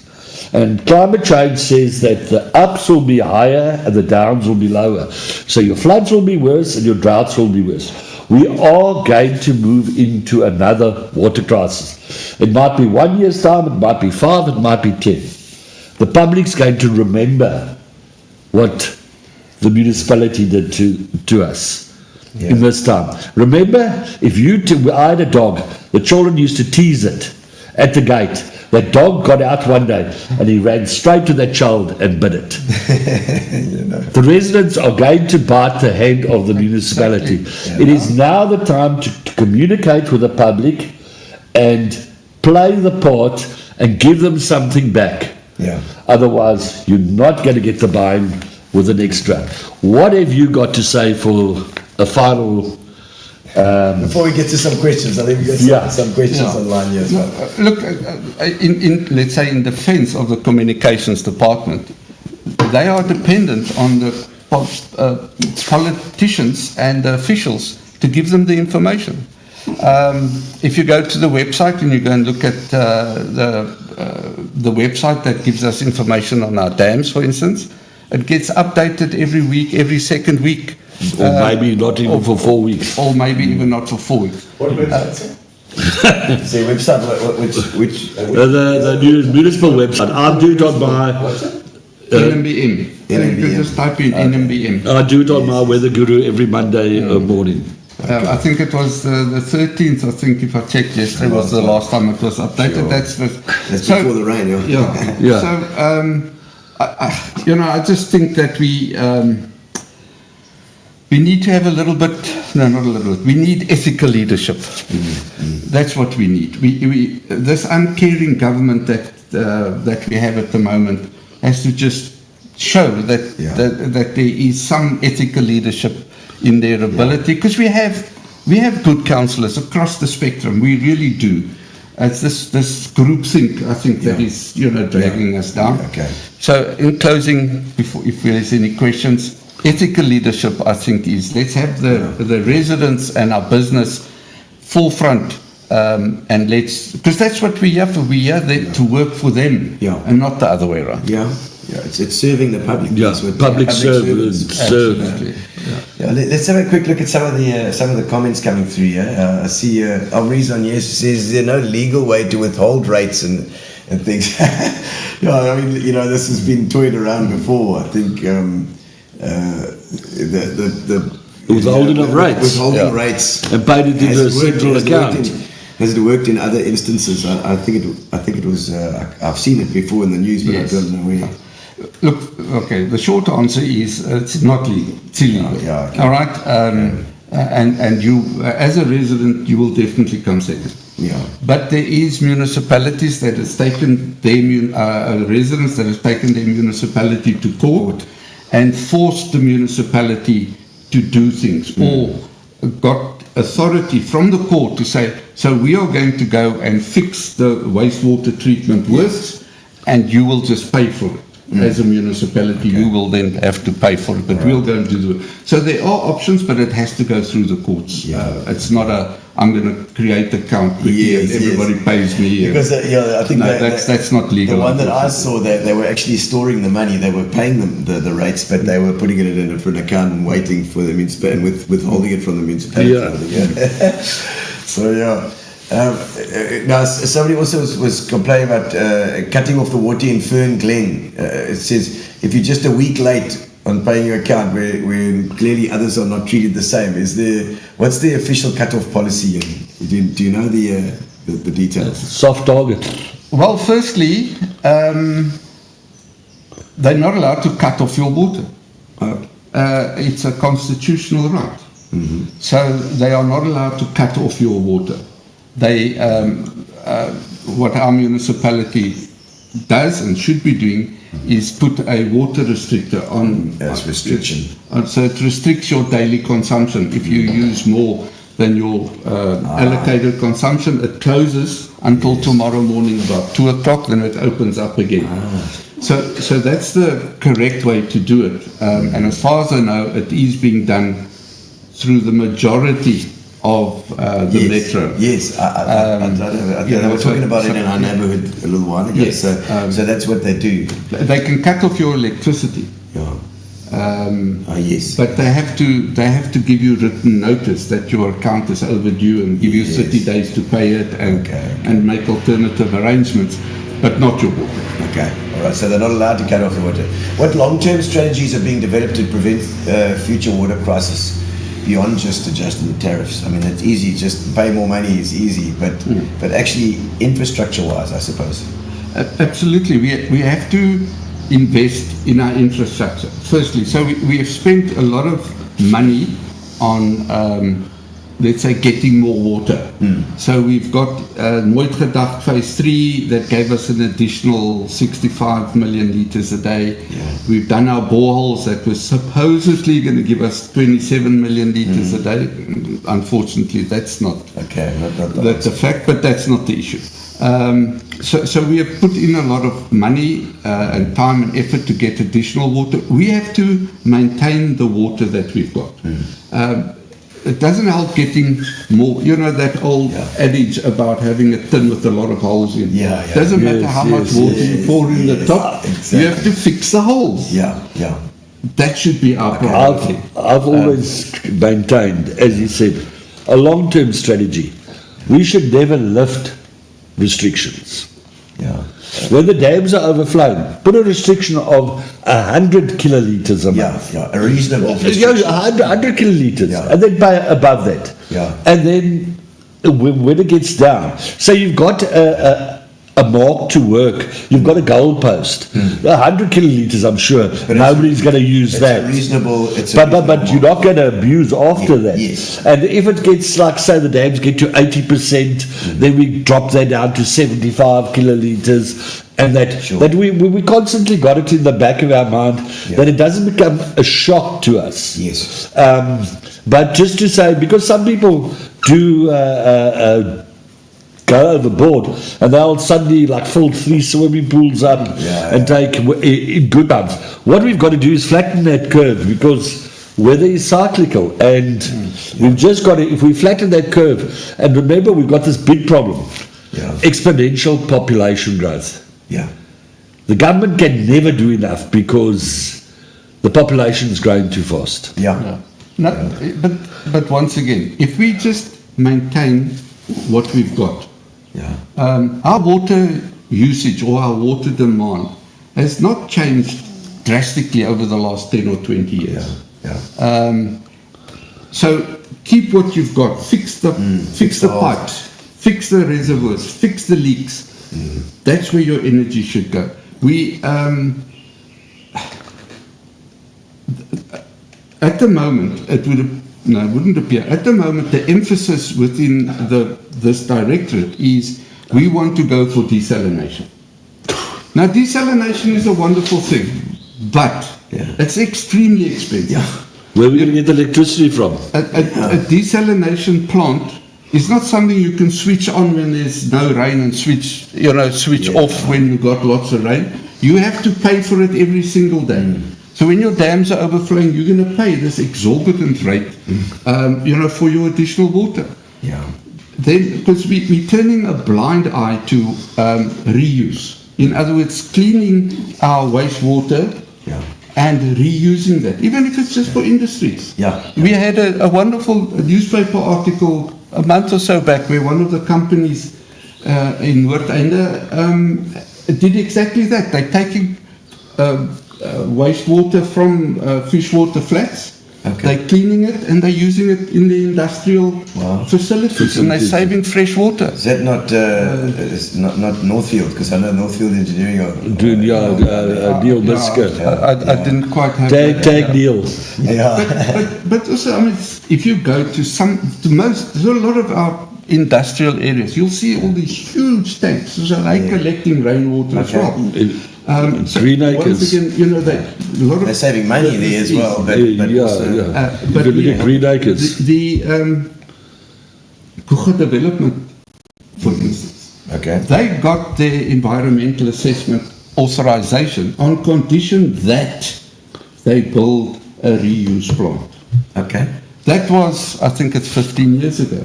And climate change says that the ups will be higher and the downs will be lower. So your floods will be worse and your droughts will be worse. We are going to move into another water crisis. It might be 1 year's time, it might be 5, it might be 10. The public's going to remember what the municipality did to us in this time. Remember, if I had a dog, the children used to tease it at the gate. That dog got out one day and he ran straight to that child and bit it. The residents are going to bite the hand of the municipality. It is now the time to communicate with the public and play the part and give them something back. Otherwise, you're not going to get the buy-in with an extra. What have you got to say for a final? Before we get to some questions, I think we've got some questions online here as well. Look, let's say in defense of the communications department, they are dependent on the politicians and the officials to give them the information. If you go to the website and you go and look at the website that gives us information on our dams, for instance, it gets updated every week, every second week. Or maybe not even for 4 weeks. Or maybe even not for 4 weeks. What website? It's a website, which The municipal website. I do it on my NMBM. You can just type in NMBM. I do it on my Weather Guru every Monday morning. I think it was the 13th, I think, if I checked yesterday, was the last time it was updated. Sure. That's before the rain, yeah. Yeah. So, I just think that we need to have a little bit, no, not a little bit, we need ethical leadership. That's what we need. This uncaring government that we have at the moment has to just show that there is some ethical leadership in their ability, because we have good councillors across the spectrum. We really do. It's this groupthink, I think, that is dragging us down. Okay. So in closing, if there's any questions, ethical leadership, I think, is let's have the residents and our business forefront, and because that's what we have. We are there to work for them, and not the other way around. It's serving the public. Yeah, public service. Absolutely. Let's have a quick look at some of the comments coming through here. I see Alreason says, "Is there no legal way to withhold rates and things?" I mean, this has been toyed around before. I think the withholding of rates, rates, and paid it into a central account. Has it worked in other instances? I think it was. I've seen it before in the news, but Yes. I don't know where. Look, okay, the short answer is it's not legal. It's illegal. Okay. All right? And you, as a resident, you will definitely come second. Yeah. But there is municipalities that has taken their residents that has taken their municipality to court and forced the municipality to do things, or got authority from the court to say, so we are going to go and fix the wastewater treatment works, and you will just pay for it. As a municipality, you will then have to pay for it, but we'll go and do it. So there are options, but it has to go through the courts. It's not I'm going to create an account quickly and everybody pays me. Because I think that's not legal. The one that I saw, they were actually storing the money. They were paying them the rates, but they were putting it in a different account and waiting for the municipality, and withholding it from the municipality. So now somebody also was complaining about cutting off the water in Fern Glen. It says if you're just a week late on paying your account, where clearly others are not treated the same, what's the official cut-off policy? Do you know the details? Soft target. Well, firstly, they're not allowed to cut off your water. It's a constitutional right. So they are not allowed to cut off your water. They, what our municipality does and should be doing is put a water restrictor on. As restriction. So it restricts your daily consumption. If you use more than your allocated consumption, it closes until tomorrow morning about 2 o'clock, then it opens up again. So that's the correct way to do it. And as far as I know, it is being done through the majority of the metro. Yes, they were talking about it in our neighbourhood a little while ago. Yes, so that's what they do. They can cut off your electricity. Yes. But they have to give you written notice that your account is overdue and give you 30 days to pay it and make alternative arrangements, but not your water. Okay, all right. So they're not allowed to cut off the water. What long-term strategies are being developed to prevent future water crisis beyond just adjusting the tariffs? I mean, it's easy, just pay more money is easy, but actually infrastructure-wise, I suppose. Absolutely, we have to invest in our infrastructure. Firstly, so we have spent a lot of money on, let's say, getting more water. So we've got Nooitgedacht phase 3 that gave us an additional 65 million litres a day. We've done our boreholes that was supposedly going to give us 27 million litres a day. Unfortunately, that's not that's a fact, but that's not the issue. So we have put in a lot of money and time and effort to get additional water. We have to maintain the water that we've got. It doesn't help getting more, that old adage about having a tin with a lot of holes in. Doesn't matter how much water you pour in the top, you have to fix the holes. That should be our priority. I've always maintained, as you said, a long-term strategy. we should never lift restrictions. Yeah. When the dams are overflowing, put a restriction of 100 kilolitres a month. Yeah, a reasonable Yeah, restriction. 100 kilolitres, Yeah. and then pay above that. Yeah. And then when it gets down, so you've got a mark to work, you've got a goal post. 100 kilolitres, I'm sure nobody's going to use It's that. a reasonable. It's a But reasonable you're not going to abuse after that. Yes. And if it gets, like, say, the dams get to 80%, then we drop that down to 75 kilolitres. And that we constantly got it in the back of our mind that it doesn't become a shock to us. Yes. But just to say, because some people do go overboard, and they'll suddenly like fill 3 swimming pools up and take in good times. What we've got to do is flatten that curve, because weather is cyclical, and we've just got to, if we flatten that curve, and remember we've got this big problem, exponential population growth. Yeah. The government can never do enough because the population is growing too fast. Yeah. No, but once again, if we just maintain what we've got, our water usage or our water demand has not changed drastically over the last 10 or 20 years. So keep what you've got, fix the pipes, fix the reservoirs, fix the leaks. That's where your energy should go. We at the moment, it wouldn't appear. At the moment, the emphasis within this directorate is we want to go for desalination. Now, desalination is a wonderful thing, but it's extremely expensive. Where are we going to get the electricity from? A desalination plant is not something you can switch on when there's no rain and switch off when you've got lots of rain. You have to pay for it every single day. So when your dams are overflowing, you're going to pay this exorbitant rate, for your additional water. Then, because we're turning a blind eye to reuse. In other words, cleaning our wastewater and reusing that, even if it's just for industries. We had a wonderful newspaper article a month or so back where one of the companies in Nooitgedacht did exactly that. They're taking wastewater from fishwater flats. They're cleaning it and they're using it in the industrial facilities, and they're saving fresh water. Is that not Northfield? Because I know Northfield Engineering. Neil Misker. I didn't quite have Tag Neil. But also, I mean, if you go to there's a lot of our industrial areas, you'll see all these huge tanks. So they're collecting rainwater as well. Green acres. Once again, they're saving money there as well. But Green acres. The Kucha Development, for instance, they got their environmental assessment authorization on condition that they build a reuse plant. That was, I think it's 15 years ago.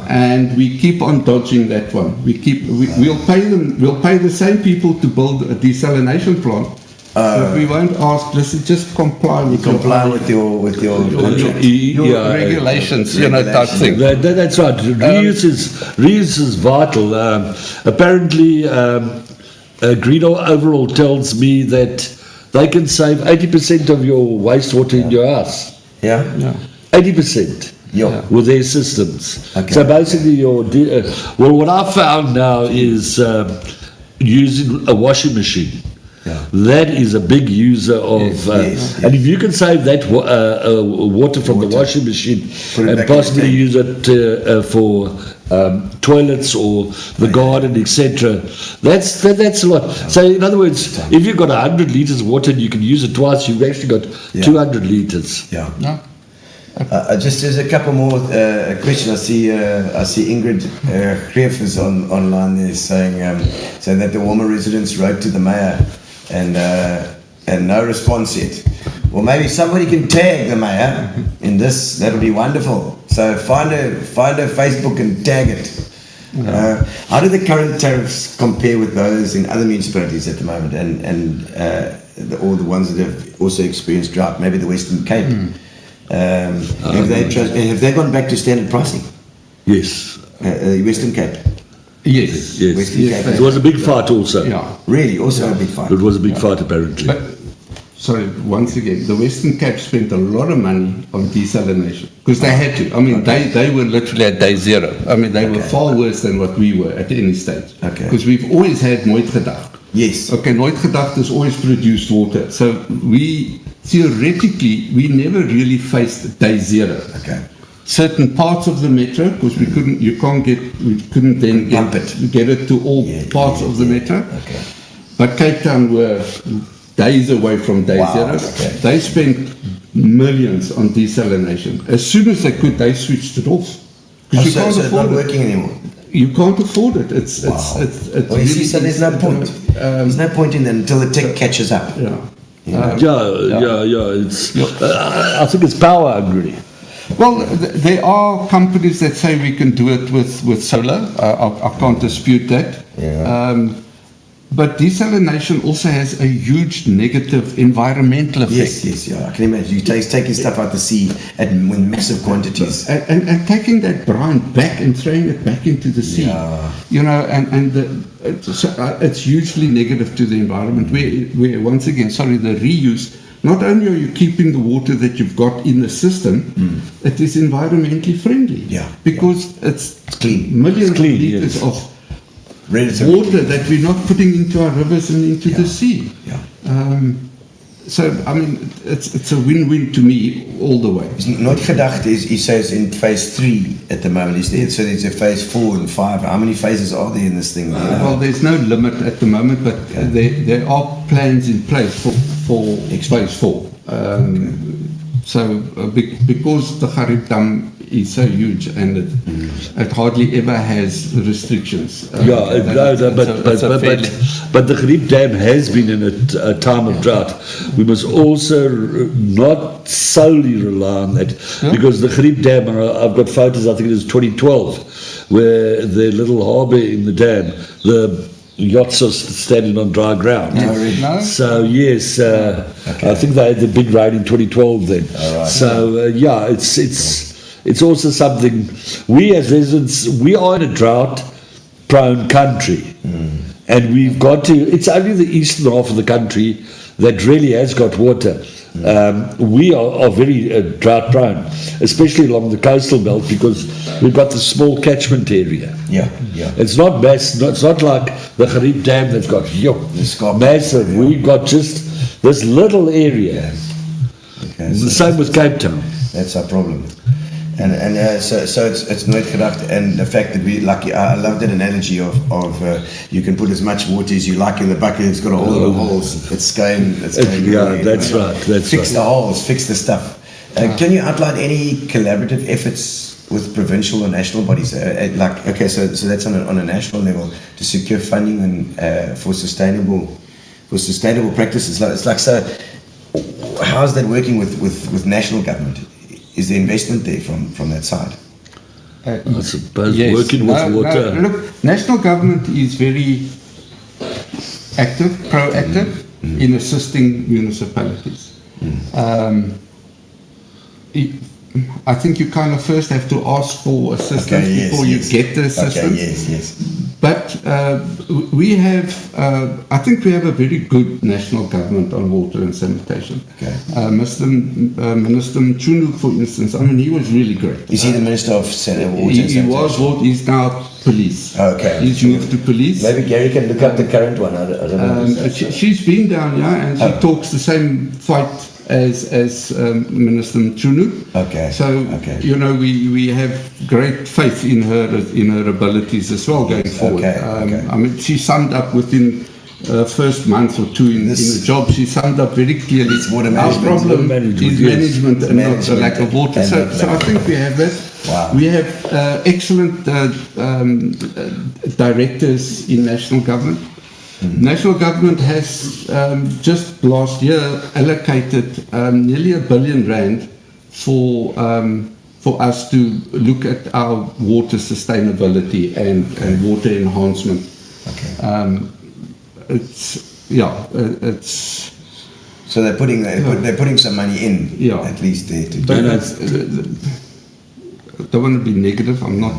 And we keep on dodging that one. We'll pay them. We'll pay the same people to build a desalination plant, but we won't ask. Listen, just comply with your regulations, type thing. That's right. Reuse is vital. Apparently, Gino overall tells me that they can save 80% of your wastewater in your house. 80% with their systems. So basically, what I found now is using a washing machine. That is a big user of, and if you can save that water from the washing machine and possibly use it for toilets or the garden, etc., that's a lot. So in other words, if you've got 100 litres of water and you can use it twice, you've actually got 200 litres. Just there's a couple more questions. I see Ingrid Greef is online there saying that the Walmer residents wrote to the mayor and no response yet. Well, maybe somebody can tag the mayor in this. That'll be wonderful. So find her Facebook and tag it. How do the current tariffs compare with those in other municipalities at the moment, and all the ones that have also experienced drought? Maybe the Western Cape. Have they gone back to standard pricing? Yes. Western Cape. Yes. Western Yes, Cape. It was a big fight also. Yeah. Really, also a big fight. It was a big fight apparently. But, sorry, once again, the Western Cape spent a lot of money on desalination because they had to. I mean, they were literally at day zero. I mean, they were far worse than what we were at any stage. Okay. Because we've always had Nooitgedacht. Yes. Okay, Nooitgedacht has always produced water. So we, theoretically, we never really faced day zero. Okay. Certain parts of the metro, because we couldn't then get it to all parts of the metro. Okay. But Cape Town were days away from day zero. Okay. They spent millions on desalination. As soon as they could, they switched it off. Because So it's not working anymore. You can't afford it. It's Well, you really, see, so there's no point. There's no point in that until the tech catches up. Yeah. It's. I think it's power hungry. Well, there are companies that say we can do it with solar. I can't dispute that. Yeah. But desalination also has a huge negative environmental effect. Yes, I can imagine. You taking stuff out the sea in massive quantities. And taking that brine back and throwing it back into the sea. Yeah. You know, it's hugely negative to the environment. Where once again, the reuse. Not only are you keeping the water that you've got in the system, it is environmentally friendly. Yeah. Because it's clean. Millions of liters of Relatively water that we're not putting into our rivers and into the sea. Yeah. So, I mean, it's a win-win to me all the way. Nooitgedacht he says in phase 3 at the moment. So there's a phase 4 and 5. How many phases are there in this thing? Well, there's no limit at the moment, but there are plans in place for phase 4. So, because the Garib Dam is so huge and it hardly ever has restrictions. But the Garib Dam has been in a time of drought. We must also not solely rely on that, because the Garib Dam, I've got photos, I think it was 2012, where the little harbour in the dam, the yachts are standing on dry ground. No? So yes, I think they had the big rain in 2012 then. So it's also something, we as residents, we are in a drought-prone country, and we've got to, it's only the eastern half of the country that really has got water. We are very drought-prone, especially along the coastal belt, because we've got the small catchment area. Yeah. It's not it's not like the Garib Dam that's got massive. We've got just this little area. Okay, The same with Cape Town. That's our problem. And so it's Nooitgedacht, and the fact that I love that analogy of you can put as much water as you like in the bucket. It's got all the holes. It's going. That's right. Fix the holes. Fix the stuff. Can you outline any collaborative efforts with provincial or national bodies? So that's on a national level to secure funding and for sustainable practices. It's like so. How's that working with national government? Is the investment there from that side? I suppose working with water. No, look, national government is very active, proactive in assisting municipalities. I think you kind of first have to ask for assistance before you get the assistance. Yes. But we have, I think we have a very good national government on water and sanitation. Okay. Minister Mchunu, for instance, I mean, he was really great. Is he the Minister of Water and Sanitation? He's now police. Okay. He's moved to police. Maybe Gary can look up the current one. I don't know. She's been down, and she talks the same fight as Minister Mchunu. Okay. So we have great faith in her abilities as well going forward. I mean, she summed up within first month or two in the job. She summed up very clearly. It's water Our management. problem is management and not the lack of water. So I think we have that. Wow. We have excellent directors in national government. National government has just last year allocated nearly R1 billion for us to look at our water sustainability and water enhancement. Okay. It's. So they're putting some money in. Yeah. At least there to do But that. I don't want to be negative. I'm not.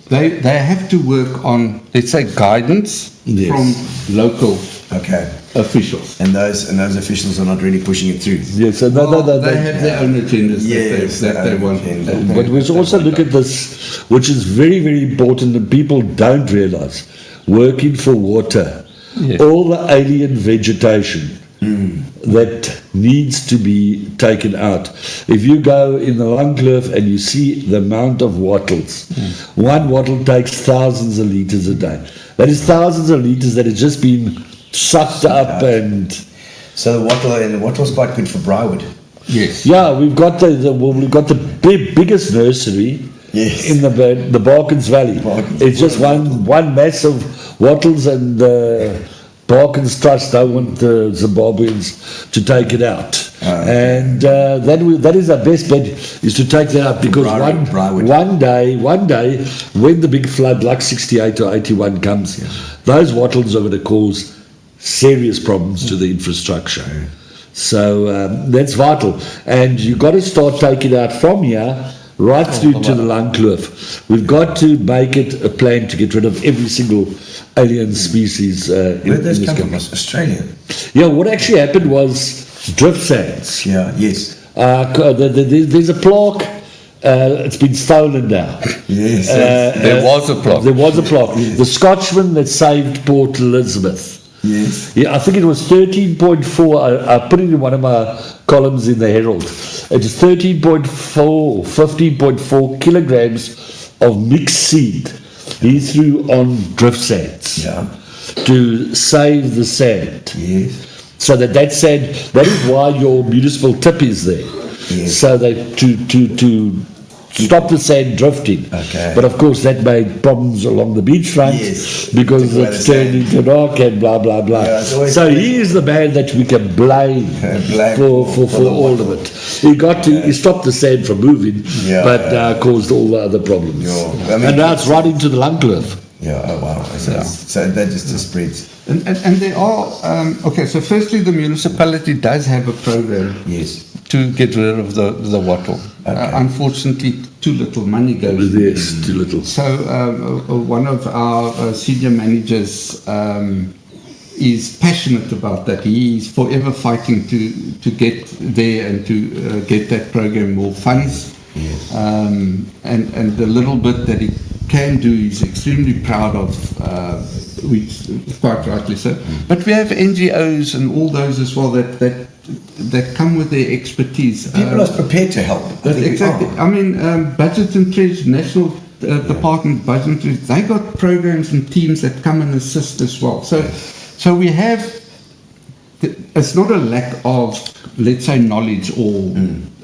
they have to work on, let's say, guidance Yes. from local Okay. officials. And those officials are not really pushing it through. Yes, and They have their own agendas Yes, that they their own want. agenda. But we also look at this, which is very, very important that people don't realize. Working for water, Yes. all the alien vegetation that needs to be taken out. If you go in the Langkloof and you see the amount of wattles, one wattle takes thousands of litres a day. That is thousands of litres that has just been sucked up and... So the wattle's quite good for Briarwood. Yes. Yeah, we've got the biggest nursery Yes. in the Barkens Valley. Barkens It's just one massive wattles, and Barkens Trust don't want the Zimbabweans to take it out. And that is our best bet, is to take that out, because Briarwood. one day when the big flood like 68 or 81 comes, those wattles are going to cause serious problems to the infrastructure. So that's vital, and you've got to start taking it out from here right through to the Langkloof. We've got to make it a plan to get rid of every single alien species Where in does this come from? country. Australia. Yeah, what actually happened was drift sands. Yeah. Yes. There's a plaque. It's been stolen now. Yes. There was a plaque. There was a plaque. The Scotchman that saved Port Elizabeth. Yes. Yeah, I think it was 13.4. I put it in one of my columns in the Herald. It is 13.4, 15.4 kilograms of mixed seed he threw on drift sands to save the sand. Yes. So that sand, that is why your municipal tip is there. Yes. So that to stop the sand drifting. Okay. But of course that made problems along the beachfront, Yes. because Took away it's the turned sand. into rock and blah blah blah. Yeah, it's always so been- he is the man that we can blame Blame for the all of it. He stopped the sand from moving, Yeah, but caused all the other problems. Yeah. I mean- And now it's right into the Langkloof. Yeah. Oh wow. So that just spreads. And there are, okay, so firstly, the municipality does have a program Yes. to get rid of the wattle. Unfortunately, too little money goes there. Yes, too little. So one of our senior managers is passionate about that. He's forever fighting to get there and to get that program more funds. Yes. And the little bit that he can do, he's extremely proud of, which quite rightly so. But we have NGOs and all those as well that come with their expertise. People are prepared to help. I think we Exactly. are. I mean, Budget and Treasury, National Department of Budget and Treasury, they got programs and teams that come and assist as well. So we have, it's not a lack of, let's say, knowledge or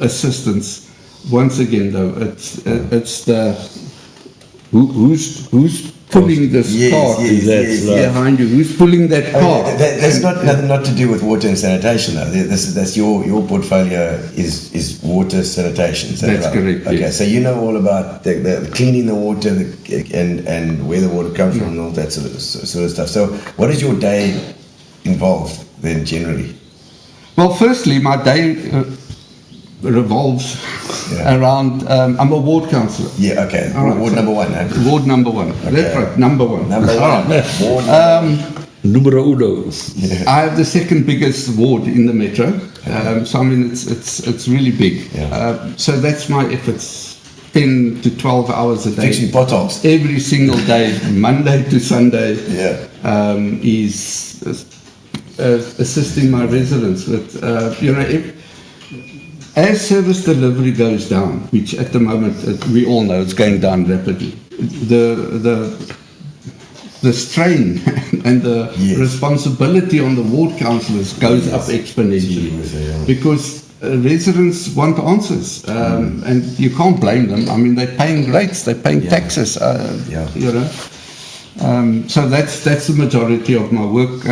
assistance. Once again, though, it's the who's pulling this cart behind you? Who's pulling that cart? That's nothing not to do with water and sanitation, though. That's your portfolio is water sanitation. Is that That's right? correct, Okay, yes. so you know all about the cleaning the water and where the water comes from and all that sort of stuff. So, what is your day involved then generally? Well, firstly, my day revolves around, I'm a ward councillor. Yeah. Okay. All right, Ward so- number one. Huh? Ward number one. That's right, number one. Number All one. right. Ward Numero uno. I have the second biggest ward in the metro, so I mean it's really big. Yeah. So that's my efforts, 10 to 12 hours a day. fixing potholes. Every single day, Monday to Sunday, Yeah. is assisting my residents with, as service delivery goes down, which at the moment we all know it's going down rapidly, the strain and the responsibility on the ward councillors goes up exponentially, because residents want answers, and you can't blame them. I mean, they're paying rates, they're paying taxes, so that's the majority of my work.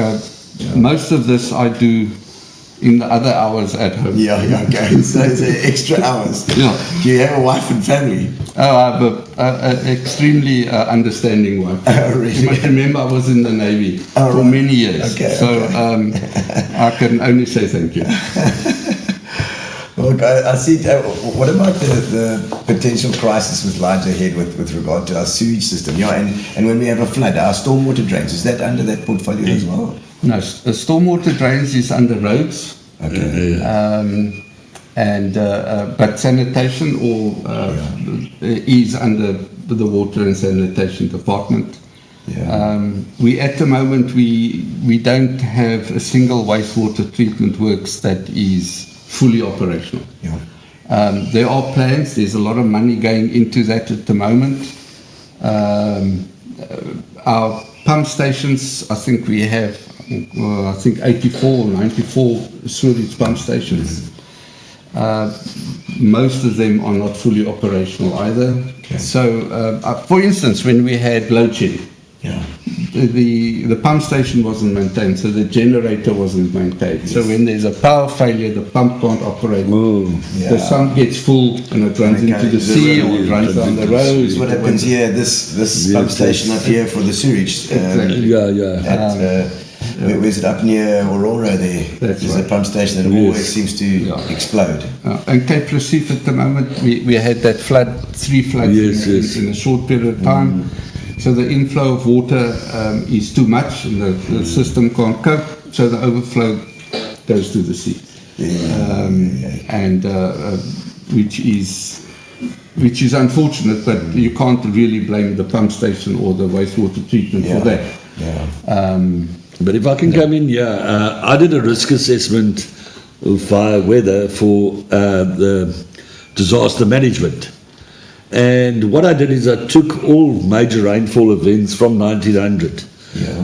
Most of this I do in the other hours at home. Yeah. Okay. So it's extra hours. Yeah. Do you have a wife and family? I have an extremely understanding wife. Oh, really? You must remember I was in the Navy for right. many years. Okay, So I can only say thank you. Look, I see. What about the potential crisis with larger head with regard to our sewage system? Yeah, and when we have a flood, our stormwater drains, is that under that portfolio as well? No, stormwater drains is under roads. Okay. But sanitation is under the water and sanitation department. Yeah. We at the moment we don't have a single wastewater treatment works that is fully operational. Yeah. There are plans. There's a lot of money going into that at the moment. Our pump stations, I think we have, 84 or 94 sewage pump stations. Most of them are not fully operational either. Okay. So, for instance, when we had load shedding, Yeah. the pump station wasn't maintained, so the generator wasn't maintained. So when there's a power failure, the pump can't operate. Yeah. The sump gets full and it runs into the sea or it runs down the road. This is what happens here. This pump station up here for the sewage. Exactly. Where's it up near Aurora there? That's There's right. a pump station that always seems to explode. And Cape Recife at the moment, we had that flood, 3 floods in a short period of time. So the inflow of water is too much and the system can't cope, so the overflow goes to the sea. Which is unfortunate, but you can't really blame the pump station or the wastewater treatment for that. But if I can come in here, I did a risk assessment of fire weather for the disaster management. And what I did is I took all major rainfall events from 1900.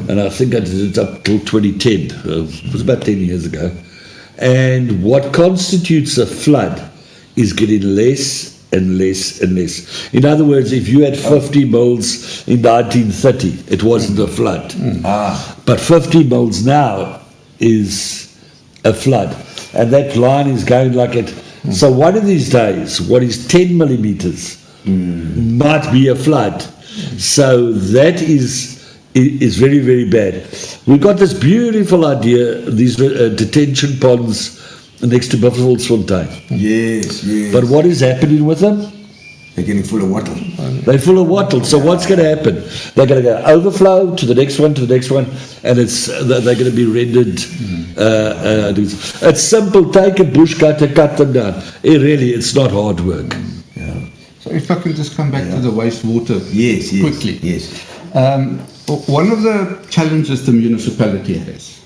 And I think I did it up till 2010. It was about 10 years ago. And what constitutes a flood is getting less and less and less. In other words, if you had 50 mils in 1930, it wasn't a flood. But 50 mils now is a flood. And that line is going like it. So one of these days, what is 10 millimeters might be a flood. So that is very, very bad. We've got this beautiful idea, these detention ponds next to Buffelsfontein. Yes. But what is happening with them? They're getting full of wattle. They're full of wattle. So what's going to happen? They're going to go overflow to the next one, and they're going to be rendered. It's simple. Take a bush cutter, cut them down. Really, it's not hard work. So if I can just come back to the wastewater quickly. Yes. One of the challenges the municipality has,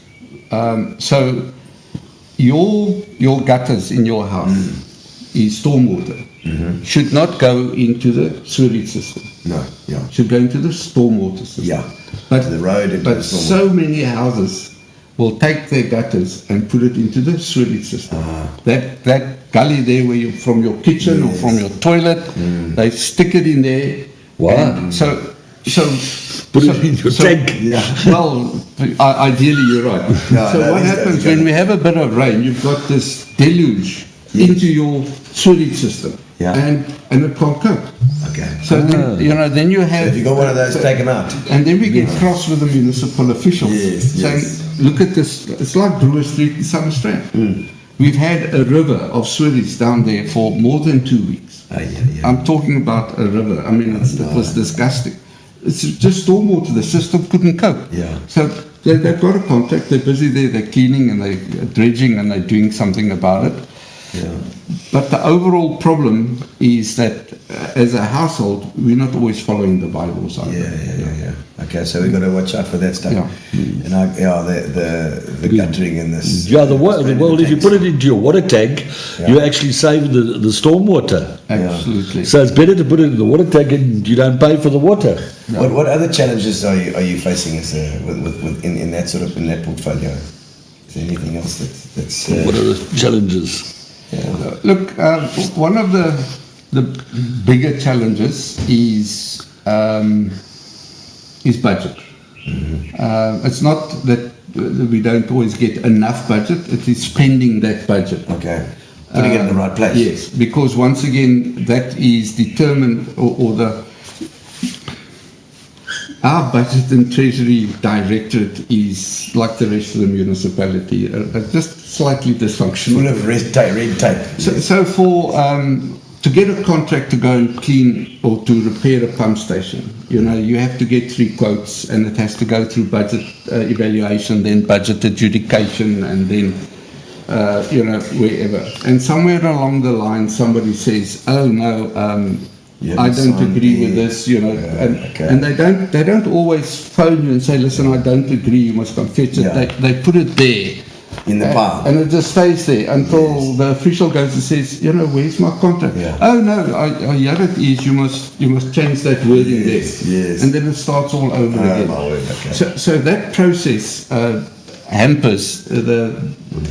so your gutters in your house is stormwater, should not go into the sewage system. No, Should go into the stormwater system. But the road. But so many houses will take their gutters and put it into the sewage system. That gully there where you from your kitchen or from your toilet, they stick it in there. Wow. Put it in your tank. Well, ideally you're right. What happens when we have a bit of rain? You've got this deluge into your sewage system, and it can't cope. Okay. So then you have. So if you got one of those, take them out. And then we get cross with the municipal officials, saying, "Look at this. It's like Brewer Street in Summerstrand. We've had a river of sewage down there for more than 2 weeks. I'm talking about a river. I mean, it was disgusting. It's just stormwater. The system couldn't cope. So they've got a contact. They're busy there. They're cleaning and they're dredging and they're doing something about it. But the overall problem is that as a household, we're not always following the bylaws either. Okay, so we've got to watch out for that stuff. And the guttering in this. Well, if you put it into your water tank, you're actually saving the stormwater. Absolutely. So it's better to put it in the water tank and you don't pay for the water. What other challenges are you facing in that portfolio? Is there anything else that's What are the challenges? Look, one of the bigger challenges is budget. It's not that we don't always get enough budget; it is spending that budget. Okay, putting it in the right place. Yes, because once again, that is determined, or Our budget and treasury directorate is like the rest of the municipality, just slightly dysfunctional. Full of red tape. So for to get a contract to go and clean or to repair a pump station, you have to get 3 quotes, and it has to go through budget evaluation, then budget adjudication, and then wherever. And somewhere along the line, somebody says, "Oh no, I don't agree with this," and they don't always phone you and say, "Listen, I don't agree. You must come fetch it." Yeah. They put it there. In the pile. And it just stays there until the official goes and says, "Where's my contract?" Yeah. "Oh no, I hear it is, you must change that wording there." Yes. And then it starts all over again. My word, okay. So that process hampers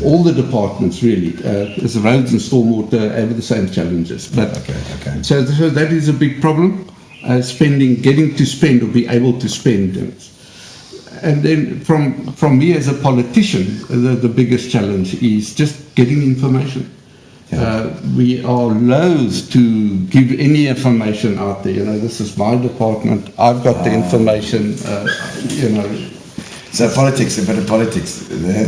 all the departments really. As roads and stormwater have the same challenges. But Okay. So that is a big problem. Getting to spend or be able to spend. And then from me as a politician, the biggest challenge is just getting information. Yeah. We are loath to give any information out there. This is my department. I've got the information. So politics, a bit of politics.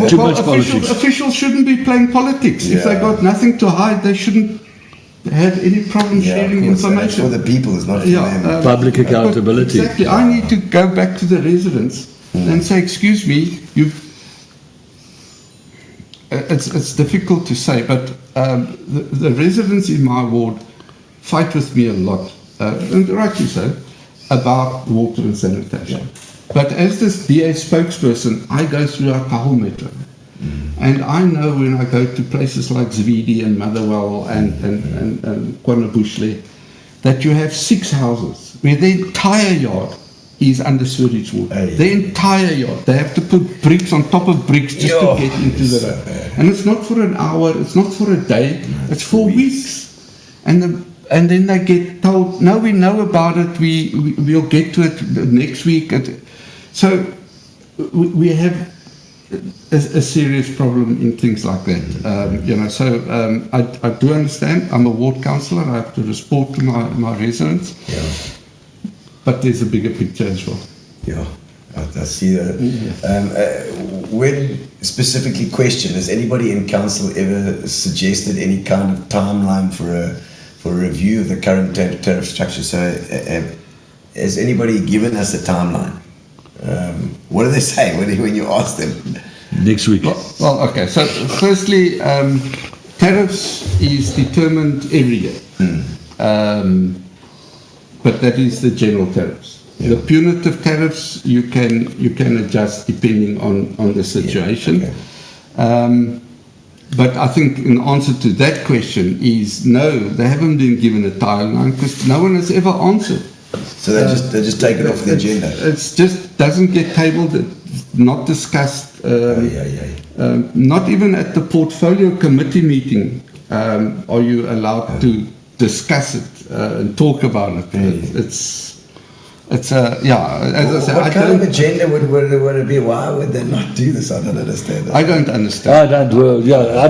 Too much politics. Officials shouldn't be playing politics. If they got nothing to hide, they shouldn't have any problem sharing information. For the people, it's not for them. Public accountability. Exactly. I need to go back to the residents and say, "Excuse me, it's difficult to say, but the residents in my ward fight with me a lot, and rightly so, about water and sanitation. But as this DA spokesperson, I go through our Kahul Metro. And I know when I go to places like Zwedi and Motherwell and KwaNobuhle, that you have 6 houses where the entire yard is under sewage water. Hey. The entire yard. They have to put bricks on top of bricks just to get into the road. And it's not for an hour, it's not for a day, it's for weeks. And then they get told, "No, we know about it, we'll get to it next week." So we have a serious problem in things like that. I do understand. I'm a ward councillor. I have to respond to my residents. Yeah. But there's a bigger picture as well. Yeah, I see that. When specifically question, has anybody in council ever suggested any kind of timeline for a review of the current tariff structure? So has anybody given us a timeline? What do they say when you ask them? Next week. Well, okay. So firstly, tariffs is determined every year. But that is the general tariffs. Yeah. The punitive tariffs you can adjust depending on the situation. Yeah. Okay. But I think in answer to that question is no, they haven't been given a timeline because no one has ever answered. So they just take it off the agenda. It's just doesn't get tabled. It's not discussed. Not even at the portfolio committee meeting are you allowed to discuss it and talk about it. As I said, what kind of agenda would it be? Why would they not do this? I don't understand. I don't understand. I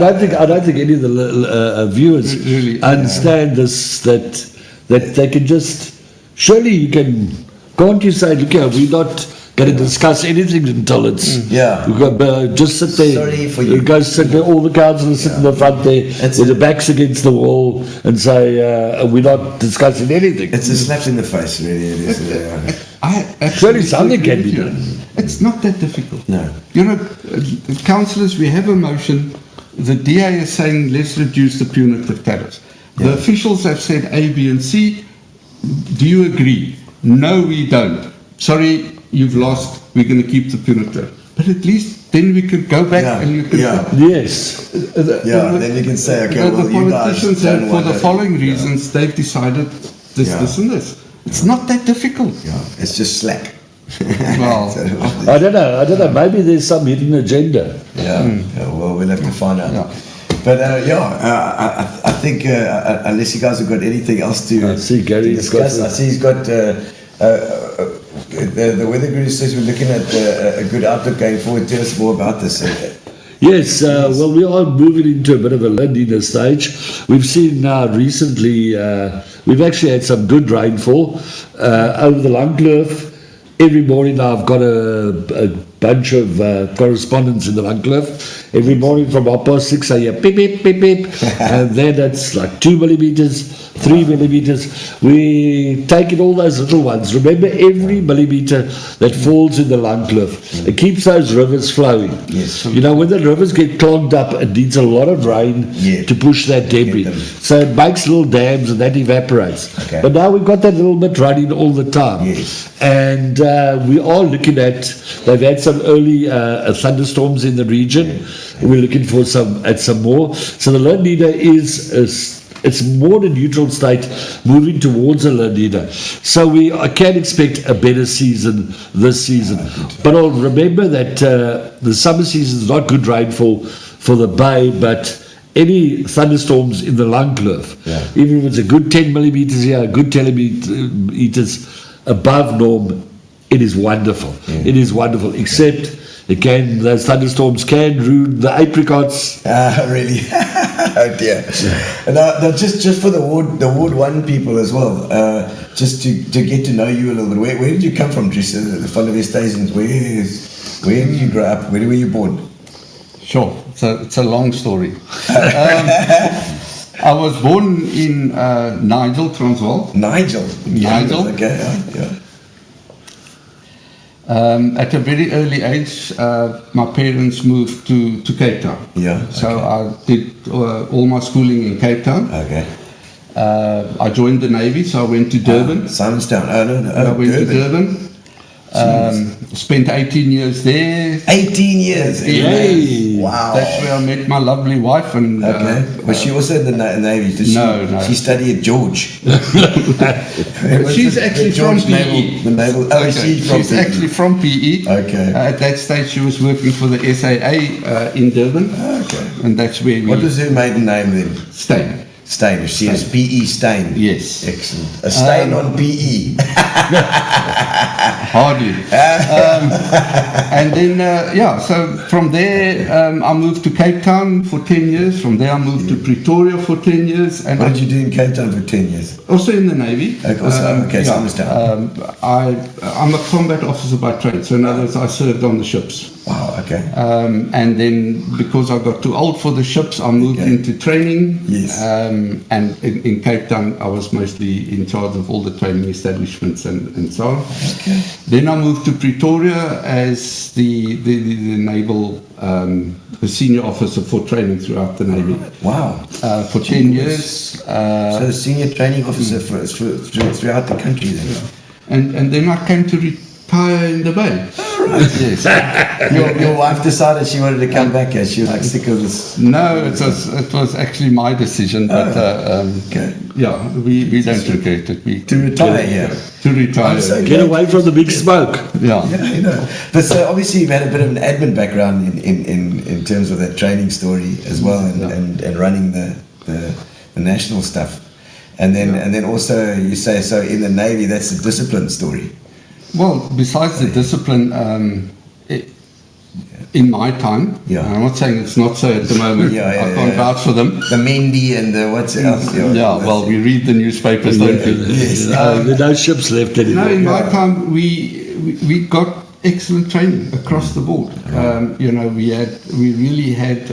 don't think any of the viewers really understand this. That they can just surely can't you say, look here, we're not going to discuss anything until it's just sit there. Sorry for you. Go sit there. All the councillors sit in the front there with their backs against the wall and say we're not discussing anything. It's a slap in the face, really. It is. Surely something can be done. It's not that difficult. No. Councillors, we have a motion. The DA is saying let's reduce the punitive tariffs. Yeah. The officials have said A, B, and C. Do you agree? No, we don't. Sorry, you've lost. We're going to keep the punitive. But at least then we could go back and you can. Yes. Then you can say, okay, the politicians have, for the following reasons, they've decided this and this. It's not that difficult. Yeah, it's just slack. Well, I don't know. Maybe there's some hidden agenda. Well, we'll have to find out. Yeah. But I think unless you guys have got anything else to discuss, I see he's got the weather guru says we're looking at a good outlook going forward. Tell us more about this. Yes, well, we are moving into a bit of a La Nina stage. We've seen now recently, we've actually had some good rainfall over the Langkloof, every morning I've got a bunch of correspondence in the Langkloof. Every morning from 6:30 I hear beep, beep, beep, beep. And then it's like 2 millimeters, 3 millimeters. We take in all those little ones. Remember, every millimeter that falls in the Langkloof, it keeps those rivers flowing. Yes. You know, when the rivers get clogged up, it needs a lot of rain to push that debris. So it makes little dams and that evaporates. Okay. But now we've got that little bit running all the time. Yes. And we are looking at, they've had some early thunderstorms in the region. We're looking for some more. So the La Nina is it's more in a neutral state, moving towards a La Nina. So I can expect a better season this season. But I'll remember that the summer season is not good rainfall for the bay, but any thunderstorms in the Langkloof, even if it's a good 10 millimeters here, a good 10 millimeters above norm, it is wonderful. It is wonderful, except again, those thunderstorms can ruin the apricots. Really? Oh dear. Now, just for the Ward 1 people as well, just to get to know you a little bit, where did you come from, Dries? The Van der Westhuizens, where did you grow up? Where were you born? Sure, it's a long story. I was born in Nigel, Transvaal. Nigel. Okay, yeah. At a very early age, my parents moved to Cape Town. Yeah. So I did all my schooling in Cape Town. Okay. I joined the Navy, so I went to Durban. Simonstown. I went to Durban. Spent 18 years there. 18 years. Yay. Wow. That's where I met my lovely wife. And okay. Was she also in the Navy? Did no. She studied at George. She's actually from PE. The naval. Oh, okay. She's actually from PE. Okay. At that stage, she was working for the SAA in Durban. Okay. And that's where we. What was her maiden name then? Stein. Stein. She is PE Stein. Yes. Excellent. A stain on PE. Hardly. And then, so from there, I moved to Cape Town for 10 years. From there, I moved to Pretoria for 10 years. And what did you do in Cape Town for 10 years? Also in the Navy. So I understand. I'm a combat officer by trade, so in other words, I served on the ships. Wow, okay. And then because I got too old for the ships, I moved into training. Yes. And in Cape Town, I was mostly in charge of all the training establishments and so on. Okay. Then I moved to Pretoria as the naval, the senior officer for training throughout the Navy. Wow. For 10 years. So senior training officer throughout the country then. And then I came to retire in the Bay. All right. Yes. Your wife decided she wanted to come back here. She was like sick of this. No, it was actually my decision, but okay. Yeah, we don't regret it. To retire here. To retire. So Get away from the big smoke. Yeah. You know. But so obviously you've had a bit of an admin background in terms of that training story as well, and running the national stuff, and then also you say so in the Navy that's a discipline story. Well, besides the discipline, in my time, I'm not saying it's not so at the moment. I can't vouch for them. The Mendi and the what's else? Well, we read the newspapers, don't we? Yes. There are no ships left anymore. No, in my time, we got excellent training across the board. We really had,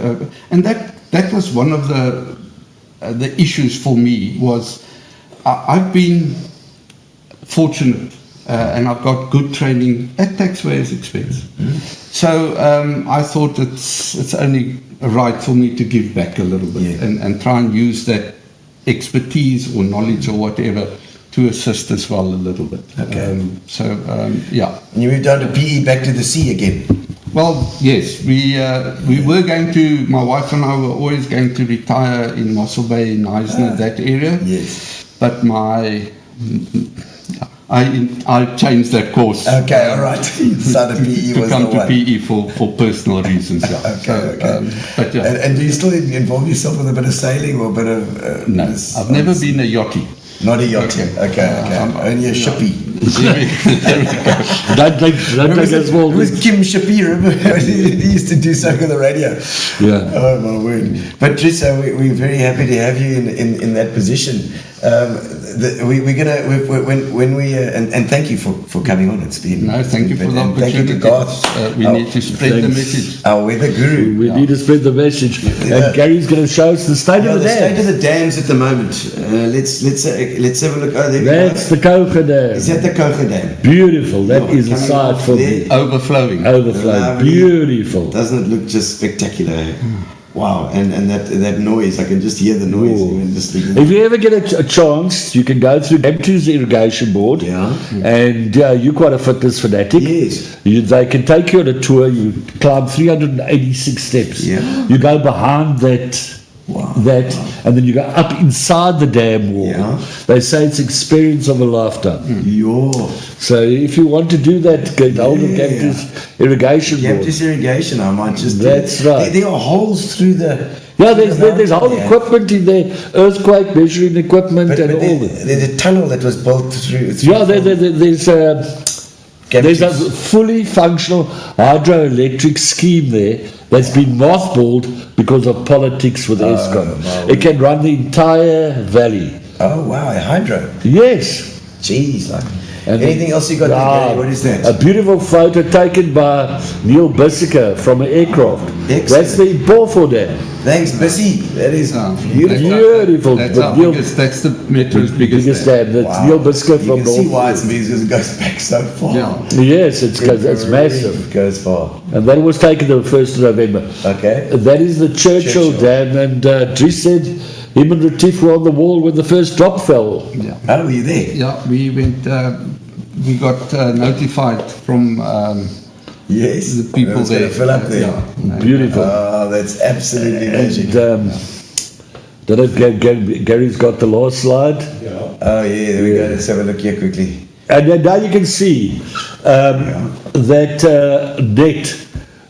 and that was one of the issues for me was I've been fortunate. And I've got good training at taxpayers' expense. So I thought it's only right for me to give back a little bit and try and use that expertise or knowledge or whatever to assist as well a little bit. Okay. And you moved down to PE, back to the sea again. Well, yes, we were going to. My wife and I were always going to retire in Mossel Bay, Knysna, that area. Yes. But I changed that course. Okay, all right. So the PE to was come the to one. PE for personal reasons. Okay. But and do you still involve yourself with a bit of sailing or a bit of? No, I've never been a yachty. Not a yachty. Okay. Only a shippy. Don't take us It was Kim Shippy, remember? He used to do something on the radio. Yeah. Oh my word. But Dries, we're very happy to have you in that position. we're gonna when we and thank you for coming on. It's been Thank you for the and thank you to opportunity. Garth, We need to spread the message. our weather guru. We need to spread the message. And Gary's going to show us the state of the The state dam. of the dams at the moment. Let's have a look. Oh, there we That's go. the Koga Dam. Is that the Koga Dam? Beautiful. That Yeah, is a coming sight off for there. me. Overflowing. Overflow. Lovely. Beautiful. Doesn't it look just spectacular? Wow, and that noise, I can just hear the noise. Whoa. Even just thinking. If you ever get a chance, you can go through Dam2's irrigation board. Yeah. And you're quite a fitness fanatic. Yes. They can take you on a tour. You climb 386 steps. Yeah. You go behind that. Wow. And then you go up inside the dam wall. Yeah. They say it's experience of a lifetime. Yo. So if you want to do that, get hold of Dam2's irrigation board. Dam2's irrigation, I might just. That's right. There are holes through the. Yeah, there's whole Yeah. equipment in there, earthquake measuring equipment But and all there, that. there's a tunnel that was built through. Yeah, there's a Dam2's. fully functional hydroelectric scheme there that's been mothballed because of politics with ESCOM. wow. It can run the entire valley. Oh wow, a hydro. Yes. Jeez, like. And Anything else you got there, Gary? What is that? A beautiful photo taken by Neil Bissiker from an aircraft. Excellent. That's the Impofu Dam. Thanks, Bissy. That is beautiful. Beautiful. That's But our Neil- biggest. That's the metro's biggest dam. That's Wow. Neil Bissiker You from can see North. why it's because it goes back so far. Yeah. Yes, it's massive. It goes far. And that was taken on the 1st of November. Okay. That is the Churchill Dam, and Dries said him and Retief were on the wall when the first drop fell. Yeah. Oh, were you there? Yeah, we went. We got notified from Yes. the people It's gonna there. fill up there. Yeah. Beautiful. Oh, that's absolutely magic. And don't know if Gary's got the last slide. Oh, yeah, there we go. Let's have a look here quickly. And then now you can see that net,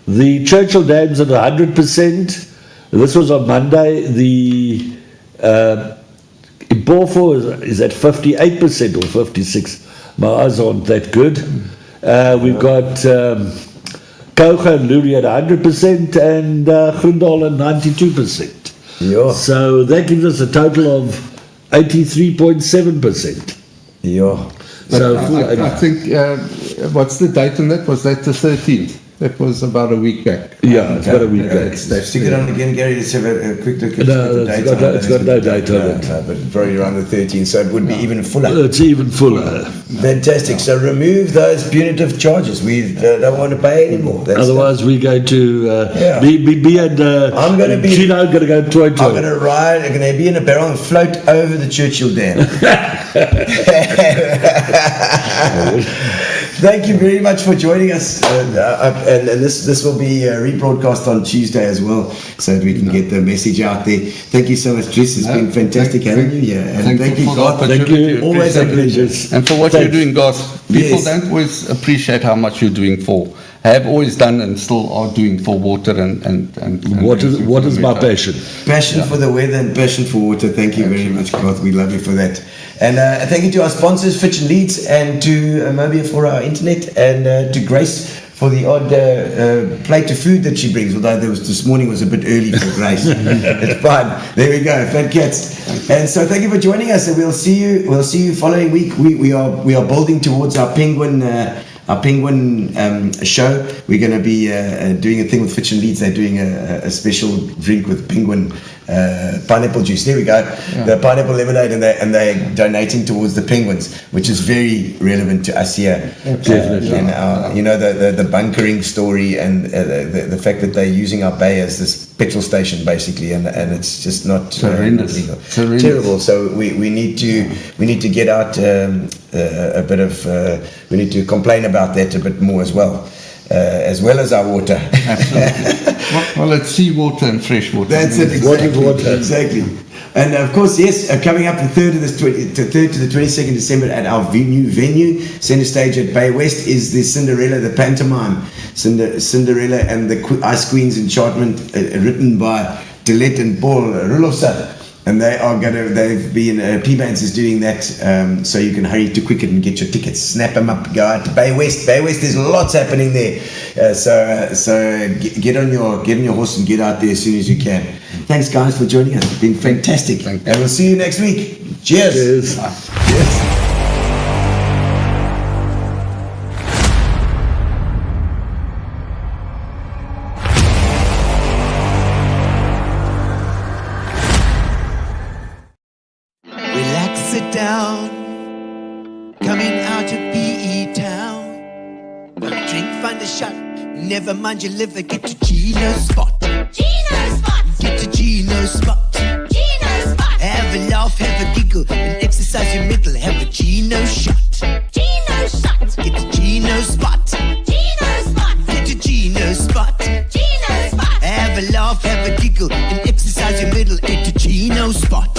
the Churchill Dam's at 100%. This was on Monday. The Impofu is at 58% or 56%. My eyes aren't that good. We've got Koga and Lurie at 100% and Grindal at 92%. Yeah. So that gives us a total of 83.7%. Yeah. But So I think, what's the date on that? Was that the 13th? That was about a week back. yeah, it's got a week back. Stick it on again, Gary. Let's have a quick look at No, the it's date. got on no- it. it's got no date on it. No, but probably around the 13th, so it would be even fuller. It's even fuller. Fantastic. So remove those punitive charges. We don't want to pay anymore. That's Otherwise, we're going to Yeah. be and I'm gonna be- Gino going to go toy I'm toy. going to ride, I'm going to be in a barrel and float over the Churchill Dam. Thank you very much for joining us. And this will be rebroadcast on Tuesday as well, so that we can get the message out there. Thank you so much, Dries. It's been fantastic having you here. And thank you, for the God. Thank opportunity. you. Always a Appreciate it. pleasure. And for what Thanks. you're doing, Garth. People Yes. don't always appreciate how much you're doing for. Have always done and still are doing for water and What is my metro. passion? Passion for the weather and passion for water. Thank you very much, Garth. We love you for that. And thank you to our sponsors, Fitch and Leeds, and to Mobia for our internet, and to Grace for the odd plate of food that she brings. Although this morning was a bit early for Grace. It's fine. There we go. Fat cats. And so thank you for joining us, and we'll see you following week. We are building towards our penguin. Our penguin show. We're going to be doing a thing with Fitch and Leeds. They're doing a special drink with penguin pineapple juice. There we go. Yeah. The pineapple lemonade, and they're donating towards the penguins, which is very relevant to us here. Definitely. And our, the bunkering story, and the fact that they're using our bay as this petrol station basically, and it's just not Horrendous. legal. It's horrendous. Terrible. So we need to get out a bit of we need to complain about that a bit more as well as our water. Absolutely. well, it's seawater and fresh water. That's it. What Exactly. is water? Exactly. And of course, yes, coming up the 3rd to the 22nd December at our new venue, Centre Stage at Bay West, is the Cinderella, the pantomime, Cinderella and the Ice Queen's Enchantment, written by Delet and Paul Rulofsad. And they've been, P-Bands is doing that, so you can hurry to Quicket and get your tickets. Snap them up, go out to Bay West. Bay West, there's lots happening there. So get on your horse and get out there as soon as you can. Thanks, guys, for joining us. It's been fantastic. Thank you. And we'll see you next week. Cheers. Cheers. Bye. Cheers. Relax, sit down. Coming out of PE town. One drink, find a shot. Never mind your liver, get to Gino's spot. Gino spot! Get to Gino's spot. Gino spot! Have a laugh, have a giggle, and exercise your middle. Have a Gino shot. Gino shot! Get to Gino's spot. Gino spot! Get to Gino's spot. Gino spot! Have a laugh, have a giggle, and exercise your middle. Get to Gino's spot.